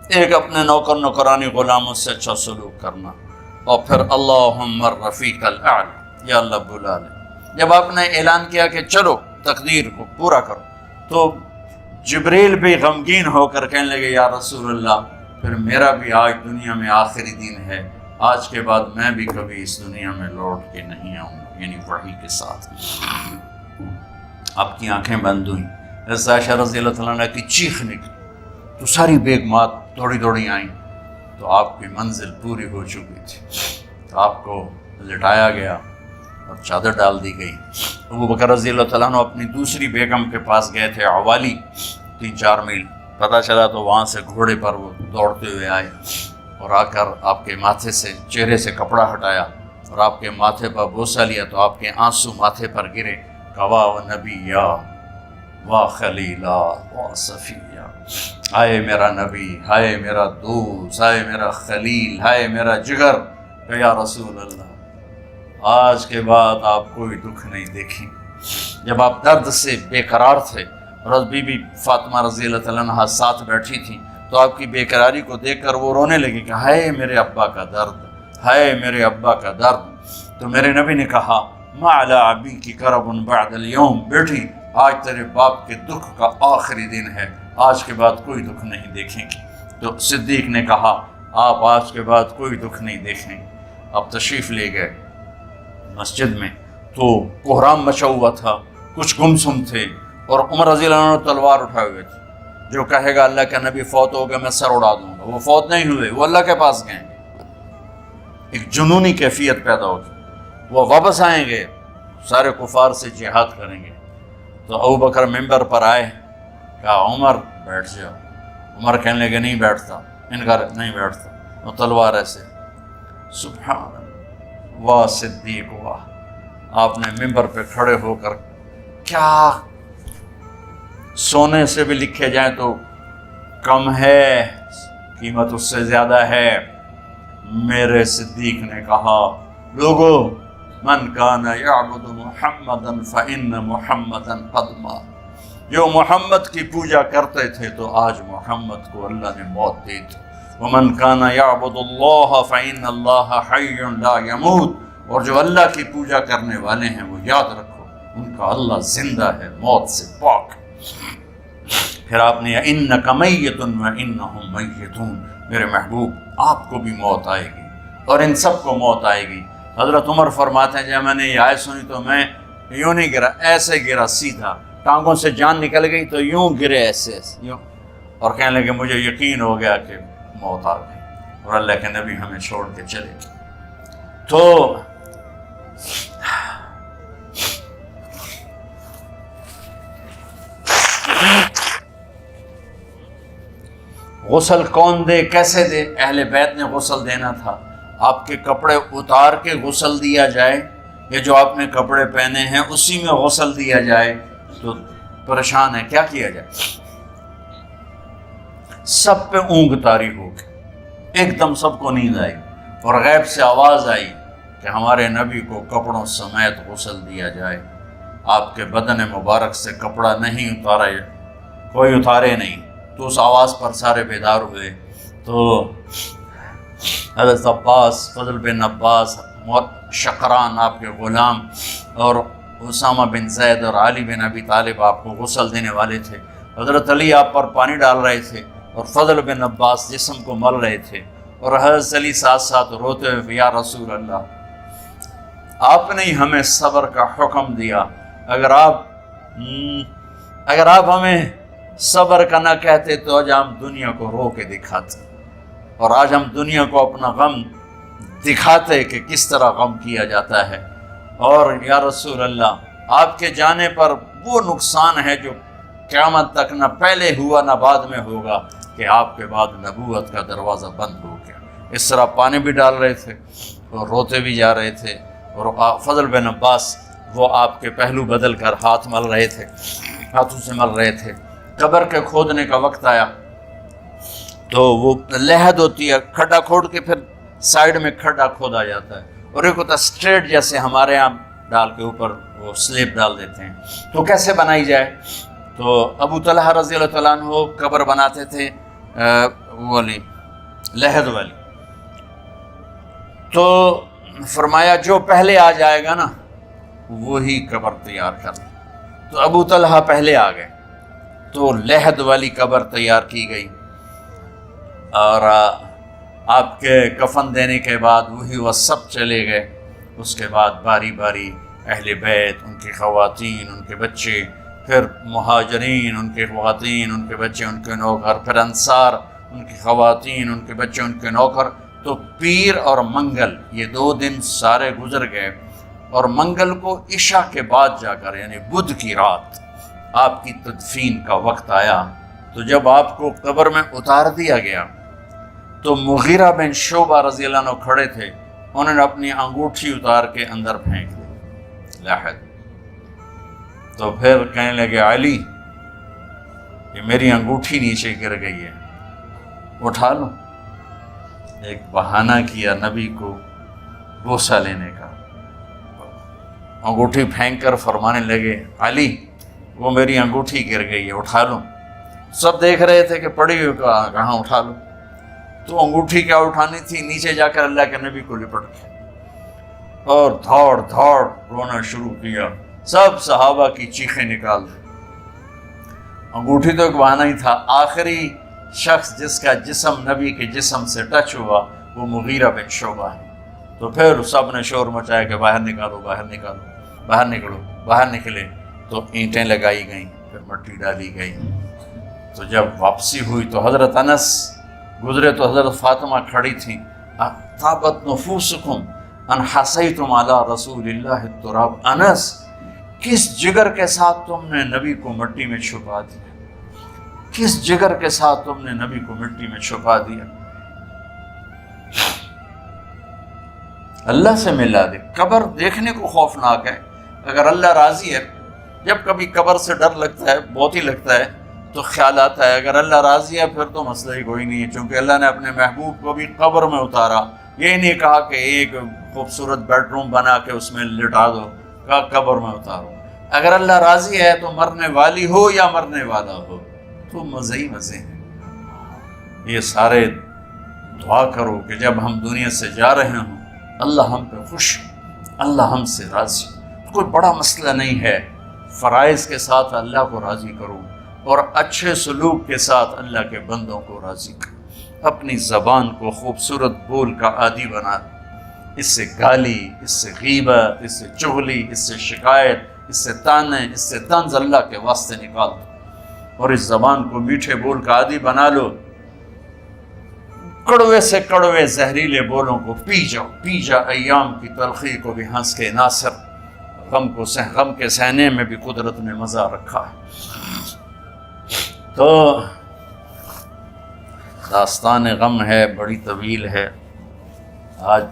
ایک اپنے نوکر نوکرانی غلاموں سے اچھا سلوک کرنا، اور پھر اللہم الرفیق الاعلی، یا اللہ بلا لے۔ جب آپ نے اعلان کیا کہ چلو تقدیر کو پورا کرو، تو جبریل بھی غمگین ہو کر کہنے لگے یا رسول اللہ پھر میرا بھی آج دنیا میں آخری دن ہے، آج کے بعد میں بھی کبھی اس دنیا میں لوٹ کے نہیں آؤں گا، یعنی وحی کے ساتھ۔ آپ کی آنکھیں بند ہوئیں، حضرت عائشہ رضی اللہ تعالیٰ عنہ کی چیخ نکلی تو ساری بیگمات دوڑی دوڑی آئیں، تو آپ کی منزل پوری ہو چکی تھی، تو آپ کو لٹایا گیا اور چادر ڈال دی گئی۔ ابو بکر رضی اللہ تعالیٰ عنہ اپنی دوسری بیگم کے پاس گئے تھے، عوالی، 3-4 میل، پتہ چلا تو وہاں سے گھوڑے پر وہ دوڑتے ہوئے آئے اور آ کر آپ کے ماتھے سے، چہرے سے کپڑا ہٹایا اور آپ کے ماتھے پر بوسہ لیا تو آپ کے آنسو ماتھے پر گرے۔ کوا و نبیا و خلیلا و صفیہ، ہائے میرا نبی، ہائے میرا دوست، ہائے میرا خلیل، ہائے میرا جگر، کہ یا رسول اللہ آج کے بعد آپ کوئی دکھ نہیں دیکھیں۔ جب آپ درد سے بے قرار تھے اور بی بی فاطمہ رضی اللہ تعالیٰ عنہ ساتھ بیٹھی تھیں تو آپ کی بے قراری کو دیکھ کر وہ رونے لگی کہ ہائے میرے ابا کا درد، ہائے میرے ابا کا درد۔ تو میرے نبی نے کہا ما علی ابی کی کرب بعد اليوم، بیٹی آج تیرے باپ کے دکھ کا آخری دن ہے، آج کے بعد کوئی دکھ نہیں دیکھیں گی۔ تو صدیق نے کہا آپ آج کے بعد کوئی دکھ نہیں دیکھیں گے۔ آپ تشریف لے گئے مسجد میں تو کوہرام مچا ہوا تھا، کچھ گمسم تھے اور عمر رضی اللہ عنہ تلوار اٹھائے ہوئے تھے۔ جو کہے گا اللہ کا نبی فوت ہو گیا میں سر اڑا دوں گا، وہ فوت نہیں ہوئے، وہ اللہ کے پاس گئے۔ ایک جنونی کیفیت پیدا ہوگی، وہ واپس آئیں گے، سارے کفار سے جہاد کریں گے۔ تو ابو بکر ممبر پر آئے، کہا عمر بیٹھ جاؤ۔ عمر کہنے لگے نہیں بیٹھتا، انکار نہیں بیٹھتا، وہ تلوار ایسے۔ سبحان اللہ، واہ صدیق واہ، آپ نے ممبر پہ کھڑے ہو کر، کیا سونے سے بھی لکھے جائیں تو کم ہے، قیمت اس سے زیادہ ہے۔ میرے صدیق نے کہا لوگو من کان یعبد محمدا فإن محمدا قد مات، جو محمد کی پوجا کرتے تھے تو آج محمد کو اللہ نے موت دی تھی۔ ومن کان یعبد اللہ فإن اللہ حی لا یموت، اور جو اللہ کی پوجا کرنے والے ہیں وہ یاد رکھو ان کا اللہ زندہ ہے، موت سے پاک۔ پھر آپ نے اِنَّکَ مَيِّتٌ وَإِنَّهُمْ مَيِّتُونَ، میرے محبوب آپ کو بھی موت آئے گی اور ان سب کو موت آئے گی۔ حضرت عمر فرماتے ہیں جب میں نے یہ آیت سنی تو میں یوں نہیں گرا، ایسے گرا سیدھا، ٹانگوں سے جان نکل گئی تو یوں گرے ایسے یوں، اور کہنے لگے مجھے یقین ہو گیا کہ موت آ گئی اور اللہ کے نبی ہمیں چھوڑ کے چلے گئے۔ تو غسل کون دے، کیسے دے؟ اہل بیت نے غسل دینا تھا۔ آپ کے کپڑے اتار کے غسل دیا جائے یا جو آپ نے کپڑے پہنے ہیں اسی میں غسل دیا جائے؟ تو پریشان ہے، کیا کیا جائے؟ سب پہ اونگ طاری ہو گئی، ایک دم سب کو نیند آئی اور غیب سے آواز آئی کہ ہمارے نبی کو کپڑوں سمیت غسل دیا جائے۔ آپ کے بدن مبارک سے کپڑا نہیں اتارا، کوئی اتارے نہیں۔ تو اس آواز پر سارے بیدار ہوئے۔ تو حضرت عباس، فضل بن عباس، شقران آپ کے غلام، اور اسامہ بن زید اور علی بن ابی طالب آپ کو غسل دینے والے تھے۔ حضرت علی آپ پر پانی ڈال رہے تھے اور فضل بن عباس جسم کو مل رہے تھے، اور حضرت علی ساتھ ساتھ روتے ہوئے یا رسول اللہ آپ نے ہی ہمیں صبر کا حکم دیا، اگر آپ ہمیں صبر کا نہ کہتے تو آج ہم دنیا کو رو کے دکھاتے، اور آج ہم دنیا کو اپنا غم دکھاتے کہ کس طرح غم کیا جاتا ہے۔ اور یا رسول اللہ آپ کے جانے پر وہ نقصان ہے جو قیامت تک نہ پہلے ہوا نہ بعد میں ہوگا، کہ آپ کے بعد نبوت کا دروازہ بند ہو گیا۔ اس طرح پانی بھی ڈال رہے تھے اور روتے بھی جا رہے تھے، اور فضل بن عباس وہ آپ کے پہلو بدل کر ہاتھ مل رہے تھے، ہاتھوں سے مل رہے تھے۔ قبر کے کھودنے کا وقت آیا تو وہ لحد ہوتی ہے، کھڈا کھود کے پھر سائیڈ میں کھڈا کھودا جاتا ہے، اور ایک ہوتا اسٹریٹ جیسے ہمارے یہاں ڈال کے اوپر وہ سلیب ڈال دیتے ہیں۔ تو کیسے بنائی جائے؟ تو ابو طلحہ رضی اللہ تعالیٰ عنہ قبر بناتے تھے والی لحد والی، تو فرمایا جو پہلے آ جائے گا نا وہی قبر تیار کر لیں۔ تو ابو طلحہ پہلے آ گئے تو لحد والی قبر تیار کی گئی۔ اور آپ کے کفن دینے کے بعد وہی وہ سب چلے گئے. اس کے بعد باری باری اہل بیت، ان کی خواتین، ان کے بچے، پھر مہاجرین، ان کے خواتین، ان کے بچے، ان کے نوکر، پھر انصار، ان کی خواتین، ان کے بچے، ان کے نوکر. تو پیر اور منگل یہ 2 دن سارے گزر گئے، اور منگل کو عشاء کے بعد جا کر یعنی بدھ کی رات آپ کی تدفین کا وقت آیا. تو جب آپ کو قبر میں اتار دیا گیا تو مغیرہ بن شعبہ رضی اللہ عنہ کھڑے تھے، انہوں نے اپنی انگوٹھی اتار کے اندر پھینک دی لاحد. تو پھر کہنے لگے علی یہ میری انگوٹھی نیچے گر گئی ہے، اٹھا لو. ایک بہانہ کیا نبی کو بوسہ لینے کا، انگوٹھی پھینک کر فرمانے لگے علی وہ میری انگوٹھی گر گئی ہے، اٹھا لو. سب دیکھ رہے تھے کہ پڑی ہوئی کہاں اٹھا لو. تو انگوٹھی کیا اٹھانی تھی، نیچے جا کر اللہ کے نبی کو لپٹ کے اور دھوڑ دھوڑ رونا شروع کیا. سب صحابہ کی چیخیں نکال دی. انگوٹھی تو ایک بہانہ ہی تھا. آخری شخص جس کا جسم نبی کے جسم سے ٹچ ہوا وہ مغیرہ بن شعبہ ہے. تو پھر سب نے شور مچایا کہ باہر نکالو، باہر نکالو، باہر نکلو. باہر نکلے تو اینٹیں لگائی گئیں، پھر مٹی ڈالی گئی. تو جب واپسی ہوئی تو حضرت انس گزرے تو حضرت فاطمہ کھڑی تھیں. طابت نفوسکم ان حسیتم علی رسول اللہ التراب. انس کس جگر کے ساتھ تم نے نبی کو مٹی میں چھپا دیا، کس جگر کے ساتھ تم نے نبی کو مٹی میں چھپا دیا. اللہ سے ملا دے. قبر دیکھنے کو خوفناک ہے، اگر اللہ راضی ہے. جب کبھی قبر سے ڈر لگتا ہے، بہت ہی لگتا ہے، تو خیال آتا ہے اگر اللہ راضی ہے پھر تو مسئلہ ہی کوئی نہیں ہے، چونکہ اللہ نے اپنے محبوب کو بھی قبر میں اتارا. یہ نہیں کہا کہ ایک خوبصورت بیڈ روم بنا کے اس میں لٹا دو، کہا قبر میں اتارو. اگر اللہ راضی ہے تو مرنے والی ہو یا مرنے والا ہو تو مزے ہی مزے ہیں. یہ سارے دعا کرو کہ جب ہم دنیا سے جا رہے ہوں اللہ ہم پہ خوش ہو، اللہ ہم سے راضی. کوئی بڑا مسئلہ نہیں ہے. فرائض کے ساتھ اللہ کو راضی کرو اور اچھے سلوک کے ساتھ اللہ کے بندوں کو راضی کرو. اپنی زبان کو خوبصورت بول کا عادی بنا دو. اس سے گالی، اس سے غیبت، اس سے چغلی، اس سے شکایت، اس سے تانے، اس سے طنز اللہ کے واسطے نکال دو اور اس زبان کو میٹھے بول کا عادی بنا لو. کڑوے سے کڑوے زہریلے بولوں کو پی جاؤ، پی جا ایام کی تلخی کو بھی ہنس کے ناصر. غم کے سہنے میں بھی قدرت نے مزہ رکھا ہے. تو داستان غم ہے، بڑی طویل ہے. آج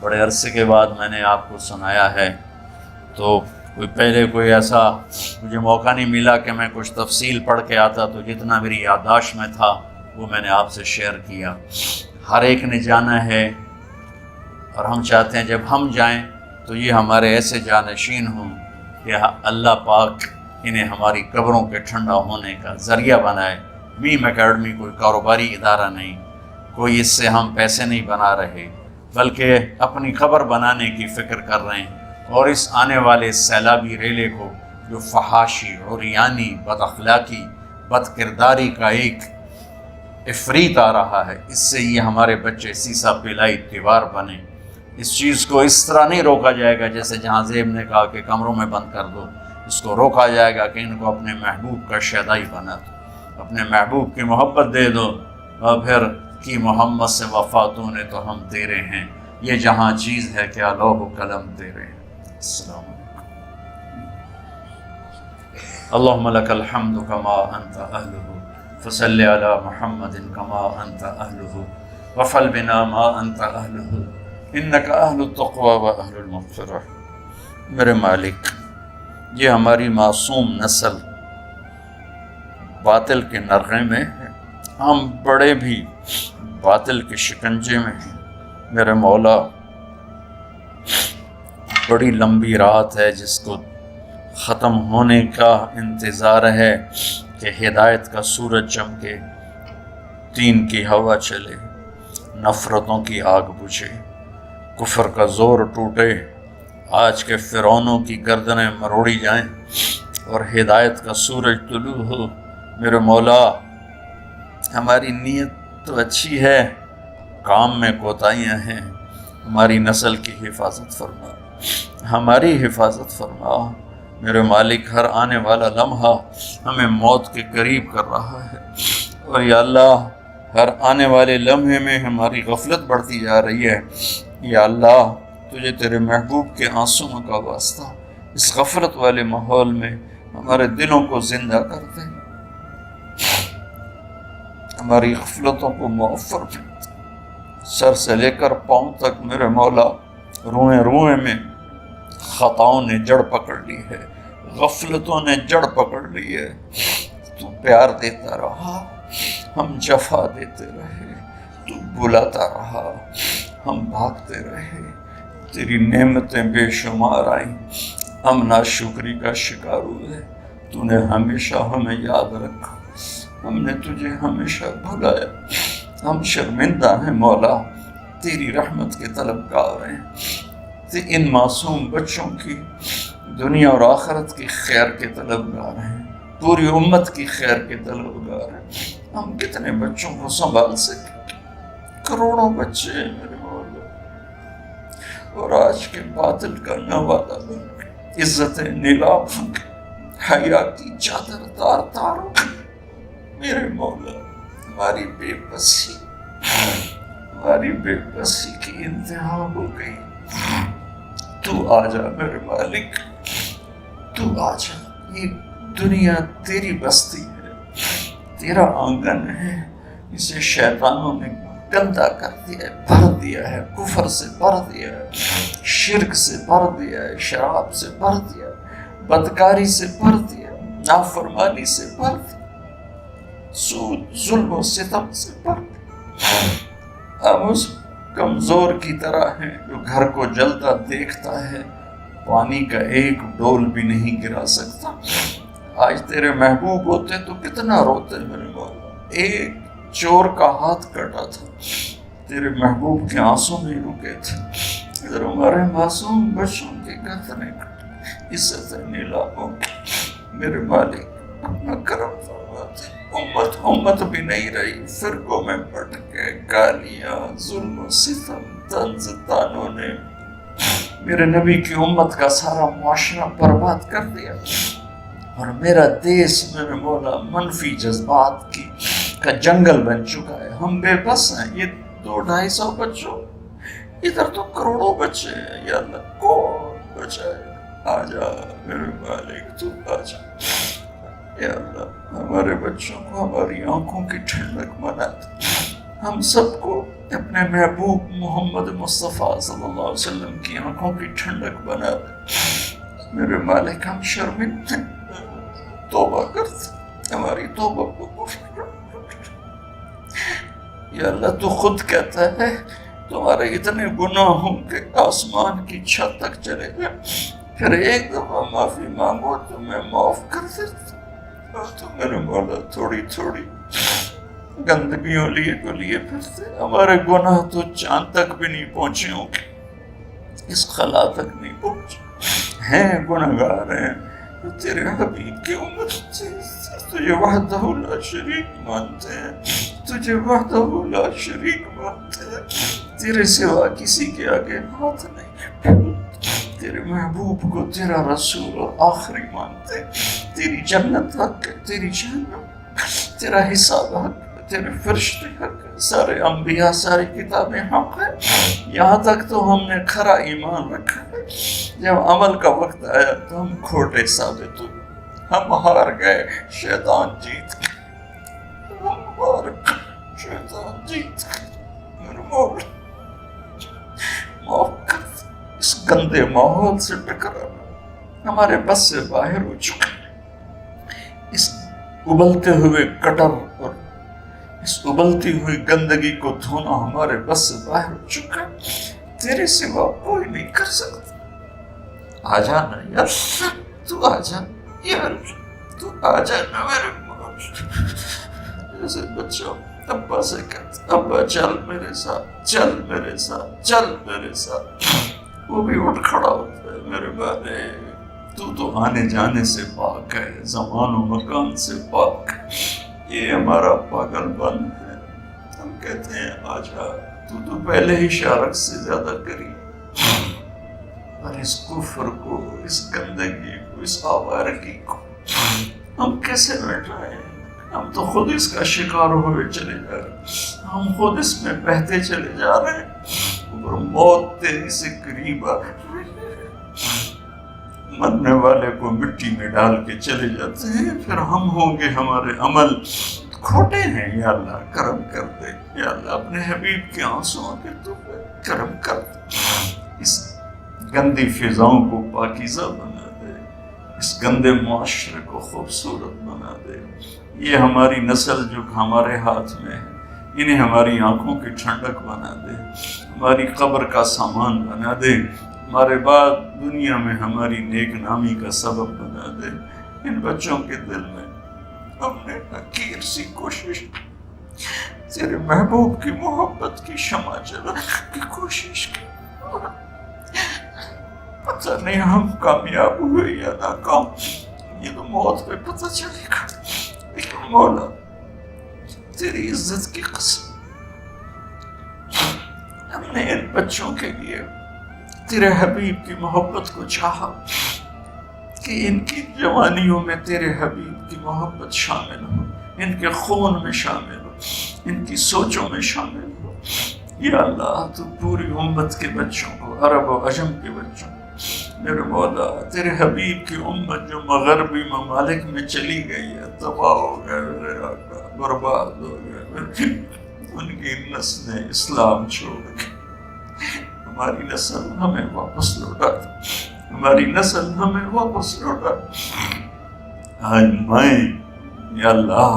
بڑے عرصے کے بعد میں نے آپ کو سنایا ہے، تو پہلے کوئی ایسا مجھے موقع نہیں ملا کہ میں کچھ تفصیل پڑھ کے آتا، تو جتنا میری یادداشت میں تھا وہ میں نے آپ سے شیئر کیا. ہر ایک نے جانا ہے اور ہم چاہتے ہیں جب ہم جائیں تو یہ ہمارے ایسے جانشین ہوں کہ اللہ پاک انہیں ہماری قبروں کے ٹھنڈا ہونے کا ذریعہ بنائے. میم اکیڈمی کوئی کاروباری ادارہ نہیں، کوئی اس سے ہم پیسے نہیں بنا رہے، بلکہ اپنی قبر بنانے کی فکر کر رہے ہیں. اور اس آنے والے سیلابی ریلے کو جو فحاشی، عریانی، بد اخلاقی، بد کرداری کا ایک افریت آ رہا ہے، اس سے یہ ہمارے بچے سیسا پلائی دیوار بنے. اس چیز کو اس طرح نہیں روکا جائے گا جیسے جہاں زیب نے کہا کہ کمروں میں بند کر دو. اس کو روکا جائے گا کہ ان کو اپنے محبوب کا شیدائی بنا دو، اپنے محبوب کی محبت دے دو. اور پھر کی محمد سے وفاتوں نے تو ہم تیرے ہیں، یہ جہاں چیز ہے کیا لوح و قلم تیرے ہیں. السلام علیکم. اللہم لک الحمد کما انت اہلہ فصل علی محمد کما انت اہلہ وفعل بنا ما انت اہلہ انک اہل التقوی و اہل المغفرہ. میرے مالک، یہ ہماری معصوم نسل باطل کے نرغے میں ہے، ہم بڑے بھی باطل کے شکنجے میں ہیں. میرے مولا، بڑی لمبی رات ہے جس کو ختم ہونے کا انتظار ہے کہ ہدایت کا سورج چمکے، دین کی ہوا چلے، نفرتوں کی آگ بجھے، کفر کا زور ٹوٹے، آج کے فرعونوں کی گردنیں مروڑی جائیں اور ہدایت کا سورج طلوع ہو. میرے مولا، ہماری نیت تو اچھی ہے، کام میں کوتاہیاں ہیں، ہماری نسل کی حفاظت فرما، ہماری حفاظت فرما میرے مالک۔ ہر آنے والا لمحہ ہمیں موت کے قریب کر رہا ہے، اور یا اللہ ہر آنے والے لمحے میں ہماری غفلت بڑھتی جا رہی ہے۔ یا اللہ تجھے تیرے محبوب کے آنسوؤں کا واسطہ اس غفلت والے ماحول میں ہمارے دلوں کو زندہ کر دے، ہماری غفلتوں کو معاف فرما۔ سر سے لے کر پاؤں تک میرے مولا روئیں روئیں میں خطاؤں نے جڑ پکڑ لی ہے، غفلتوں نے جڑ پکڑ لی ہے۔ تو پیار دیتا رہا، ہم جفا دیتے رہے، تو بلاتا رہا، ہم بھاگتے رہے۔ تیری نعمتیں بے شمار آئیں، ہم ناشکری کا شکار ہوئے۔ تو نے ہمیشہ ہمیں یاد رکھا، ہم نے تجھے ہمیشہ بھلایا۔ ہم شرمندہ ہیں مولا، تیری رحمت کے طلبگار ہیں، ان معصوم بچوں کی دنیا اور آخرت کی خیر کے طلبگار ہیں، پوری امت کی خیر کے طلبگار ہیں۔ ہم کتنے بچوں کو سنبھال سکیں؟ کروڑوں بچے ہیں میرے مولا، اور آج کے باطل کا نوادہ بن کے، عزتیں نیلام ہو کے، حیا کی چادر تار تار ہو کے، میرے مولا ہماری بے بسی کی انتہا ہو گئی۔ تو آ جا میرے مالک، تو آ جا۔ یہ دنیا تیری بستی ہے، تیرا آنگن ہے، اسے شیطانوں نے گندا کر دیا ہے، بھر دیا ہے، کفر سے بھر دیا ہے، شرک سے بھر دیا ہے، شراب سے بھر دیا ہے، بدکاری سے بھر دیا ہے، نافرمانی سے بھر دیا، سود ظلم و ستم سے بھر دیا۔ ہم اس کمزور کی طرح ہیں جو گھر کو جلتا دیکھتا ہے، پانی کا ایک ڈول بھی نہیں گرا سکتا۔ آج تیرے محبوب ہوتے تو کتنا روتے میرے مولا۔ ایک چور کا ہاتھ کٹا تھا، تیرے محبوب کے آنسوں نہیں رکے تھے۔ ادھر ہمارے معصوم بچوں کے گردنیں کٹے، عزت نیلاموں کی، میرے مالک اپنا کرم فرما دے۔ امت بھی نہیں رہی، فرقوں میں بٹ کے گالیاں، ظلم و ستم، طنز تانوں نے میرے نبی کی امت کا سارا معاشرہ برباد کر دیا، اور میرا دیس میرے مولا منفی جذبات کا جنگل بن چکا ہے۔ ہم بے بس ہیں، یہ 200-250 بچوں، ادھر تو کروڑوں بچے ہیں۔ یا اللہ کون بچائے؟ آ جا میرے مالک، تو آ جا یا اللہ۔ ہمارے بچوں کو ہماری آنکھوں کی ٹھنڈک بنا دے، ہم سب کو اپنے محبوب محمد مصطفیٰ صلی اللہ علیہ وسلم کی آنکھوں کی ٹھنڈک بنا دے میرے مالک۔ ہم شرمندہ توبہ کرتے، ہماری توبہ کو قبول کر۔ یا اللہ تو خود کہتا ہے تمہارے اتنے گناہ ہوں کہ آسمان کی چھت تک چلے جائیں، پھر ایک دفعہ معافی مانگو تو میں معاف کر دیتا۔ اور تو میرے مولا تھوڑی تھوڑی گندگیوں لیے پھرتے، ہمارے گناہ تو چاند تک بھی نہیں پہنچے ہوں گے، اس خلا تک نہیں پہنچے ہیں، گناہگار ہیں۔ تیرے حبیب کی امت تجھے وحدہ لا شریک مانتے ہیں، تجھے وحدہ لا شریک مانتے ہیں، تیرے سوا کسی کے آگے ہاتھ نہیں، تیرے محبوب کو تیرا رسول اور آخری مانتے ہیں۔ تیری جنت حق ہے، تیری جہنم، تیرا حساب حق ہے، تیرے فرشتے حق ہے، سارے انبیاء ساری کتابیں حق ہے۔ یہاں تک تو ہم نے کھرا ایمان رکھا ہے، جب عمل کا وقت آیا تو ہم کھوٹے ثابت ہوئے، ہم ہار گئے، شیطان جیت گئے، ہم ہار گئے، شیطان جیت گئے۔ میرے مولا معاف کر، اس گندے ماحول سے ٹکرانا ہمارے بس سے باہر ہو چکا ہے، اس ابلتے ہوئے کٹر اور اس ابلتی ہوئی گندگی کو دھونا ہمارے بس سے باہر ہو چکا ہے، تیرے سوا کوئی نہیں کر سکتا۔ آ جانا یار، تو آ جا یار، تو آ جانا میرے مولا۔ جیسے بچوں ابا سے کہتے، ابا چل میرے ساتھ، چل میرے ساتھ، چل میرے ساتھ، وہ بھی اٹھ کھڑا ہوتا ہے۔ میرے بارے تو آنے جانے سے پاک ہے، زمان و مکان سے پاک ہے، یہ ہمارا پاگل پن ہے، ہم کہتے ہیں آجا تو پہلے ہی شارک سے زیادہ قریب، اور اس کفر کو، اس گندگی کو، اس آوارگی کو ہم کیسے مٹائیں؟ ہم تو خود اس کا شکار ہوئے چلے جا رہے ہیں، ہم خود اس میں بہتے چلے جا رہے ہیں، اور موت تیری سے قریب آ رہی ہے۔ مرنے والے کو مٹی میں ڈال کے چلے جاتے ہیں، پھر ہم ہوں گے ہمارے عمل کھوٹے ہیں۔ یا اللہ کرم کر دے، یا اللہ اپنے حبیب کے آنسوؤں کے تو کرم کر دے، اس گندی فضاؤں کو پاکیزہ بنا دے، اس گندے معاشرے کو خوبصورت بنا دے۔ یہ ہماری نسل جو ہمارے ہاتھ میں ہے، انہیں ہماری آنکھوں کی ٹھنڈک بنا دے، ہماری قبر کا سامان بنا دے، ہمارے بعد دنیا میں ہماری نیک نامی کا سبب بنا دے۔ ان بچوں کے دل میں ہم نے حقیر سی کوشش، تیرے محبوب کی محبت کی شمع جلانے کی کوشش کی، پتہ نہیں ہم کامیاب ہوئے یا ناکام، یہ تو موت پہ پتہ چلے گا۔ لیکن مولا تیری عزت کی قسم، ہم نے ان بچوں کے لیے تیرے حبیب کی محبت کو چاہا کہ ان کی جوانیوں میں تیرے حبیب کی محبت شامل ہو، ان کے خون میں شامل ہو، ان کی سوچوں میں شامل ہو۔ یا اللہ تو پوری امت کے بچوں کو، عرب و عجم کے بچوں کو، میرے مولا تیرے حبیب کی امت جو مغربی ممالک میں چلی گئی ہے، تباہ ہو گئے، برباد ہو گئے، ان کی نسلیں اسلام چھوڑ گئی، ہماری نسل ہمیں واپس لوٹا دے، ہماری نسل ہمیں واپس لوٹا دے۔ آج مائیں یا اللہ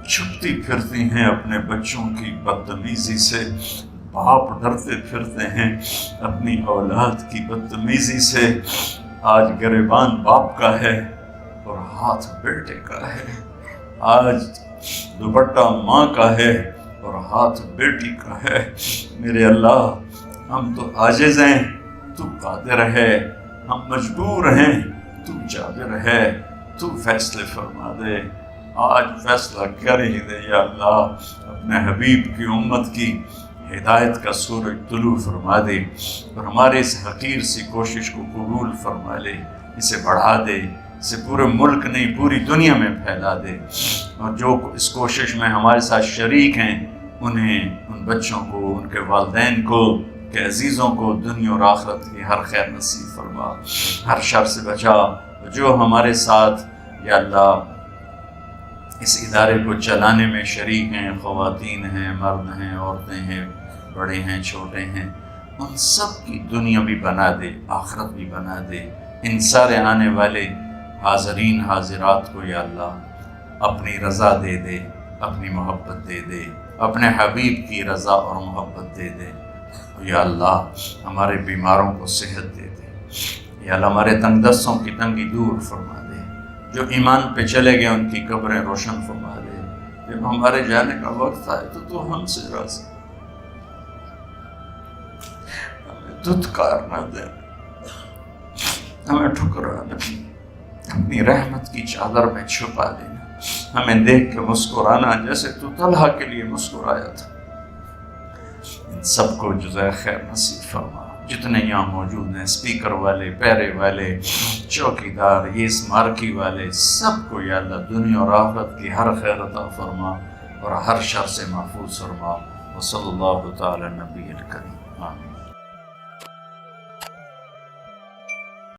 چھپتی پھرتی ہیں اپنے بچوں کی بدتمیزی سے، باپ ڈرتے پھرتے ہیں اپنی اولاد کی بدتمیزی سے۔ آج گریبان باپ کا ہے اور ہاتھ بیٹے کا ہے، آج دوپٹہ ماں کا ہے اور ہاتھ بیٹی کا ہے۔ میرے اللہ ہم تو عاجز ہیں، تو قادر ہے، ہم مجبور ہیں، تو جابر ہے، تو فیصلے فرما دے۔ آج فیصلہ کر ہی دے یا اللہ، اپنے حبیب کی امت کی ہدایت کا سورج طلوع فرما دے، اور ہمارے اس حقیر سی کوشش کو قبول فرما لے، اسے بڑھا دے، اسے پورے ملک نہیں پوری دنیا میں پھیلا دے، اور جو اس کوشش میں ہمارے ساتھ شریک ہیں انہیں، ان بچوں کو، ان کے والدین کو، کہ عزیزوں کو دنیا اور آخرت کی ہر خیر نصیب فرما، ہر شر سے بچا۔ جو ہمارے ساتھ یا اللہ اس ادارے کو چلانے میں شریک ہیں، خواتین ہیں، مرد ہیں، عورتیں ہیں، بڑے ہیں، چھوٹے ہیں، ان سب کی دنیا بھی بنا دے، آخرت بھی بنا دے۔ ان سارے آنے والے حاضرین حاضرات کو یا اللہ اپنی رضا دے دے، اپنی محبت دے دے، اپنے حبیب کی رضا اور محبت دے دے۔ یا اللہ ہمارے بیماروں کو صحت دے دے، یا اللہ ہمارے تنگ دستوں کی تنگی دور فرما دے، جو ایمان پہ چلے گئے ان کی قبریں روشن فرما دے۔ جب ہمارے جانے کا وقت آئے تو ہم سے راضی، ہمیں دھتکار نہ دے، ہمیں ٹھکرا نہیں، اپنی رحمت کی چادر میں چھپا لینا، ہمیں دیکھ کے مسکرانا جیسے تو طلحہ کے لیے مسکرایا تھا۔ ان سب کو جزائے خیر نصیب فرما۔ جتنے یہاں موجود ہیں، اسپیکر والے، پیرے والے، چوکیدار، یہ اسمارکی والے، سب کو یا اللہ دنیا اور آخرت کی ہر خیر عطا فرما اور ہر شر سے محفوظ فرما۔ وصلی اللہ تعالی نبی الکریم، آمین۔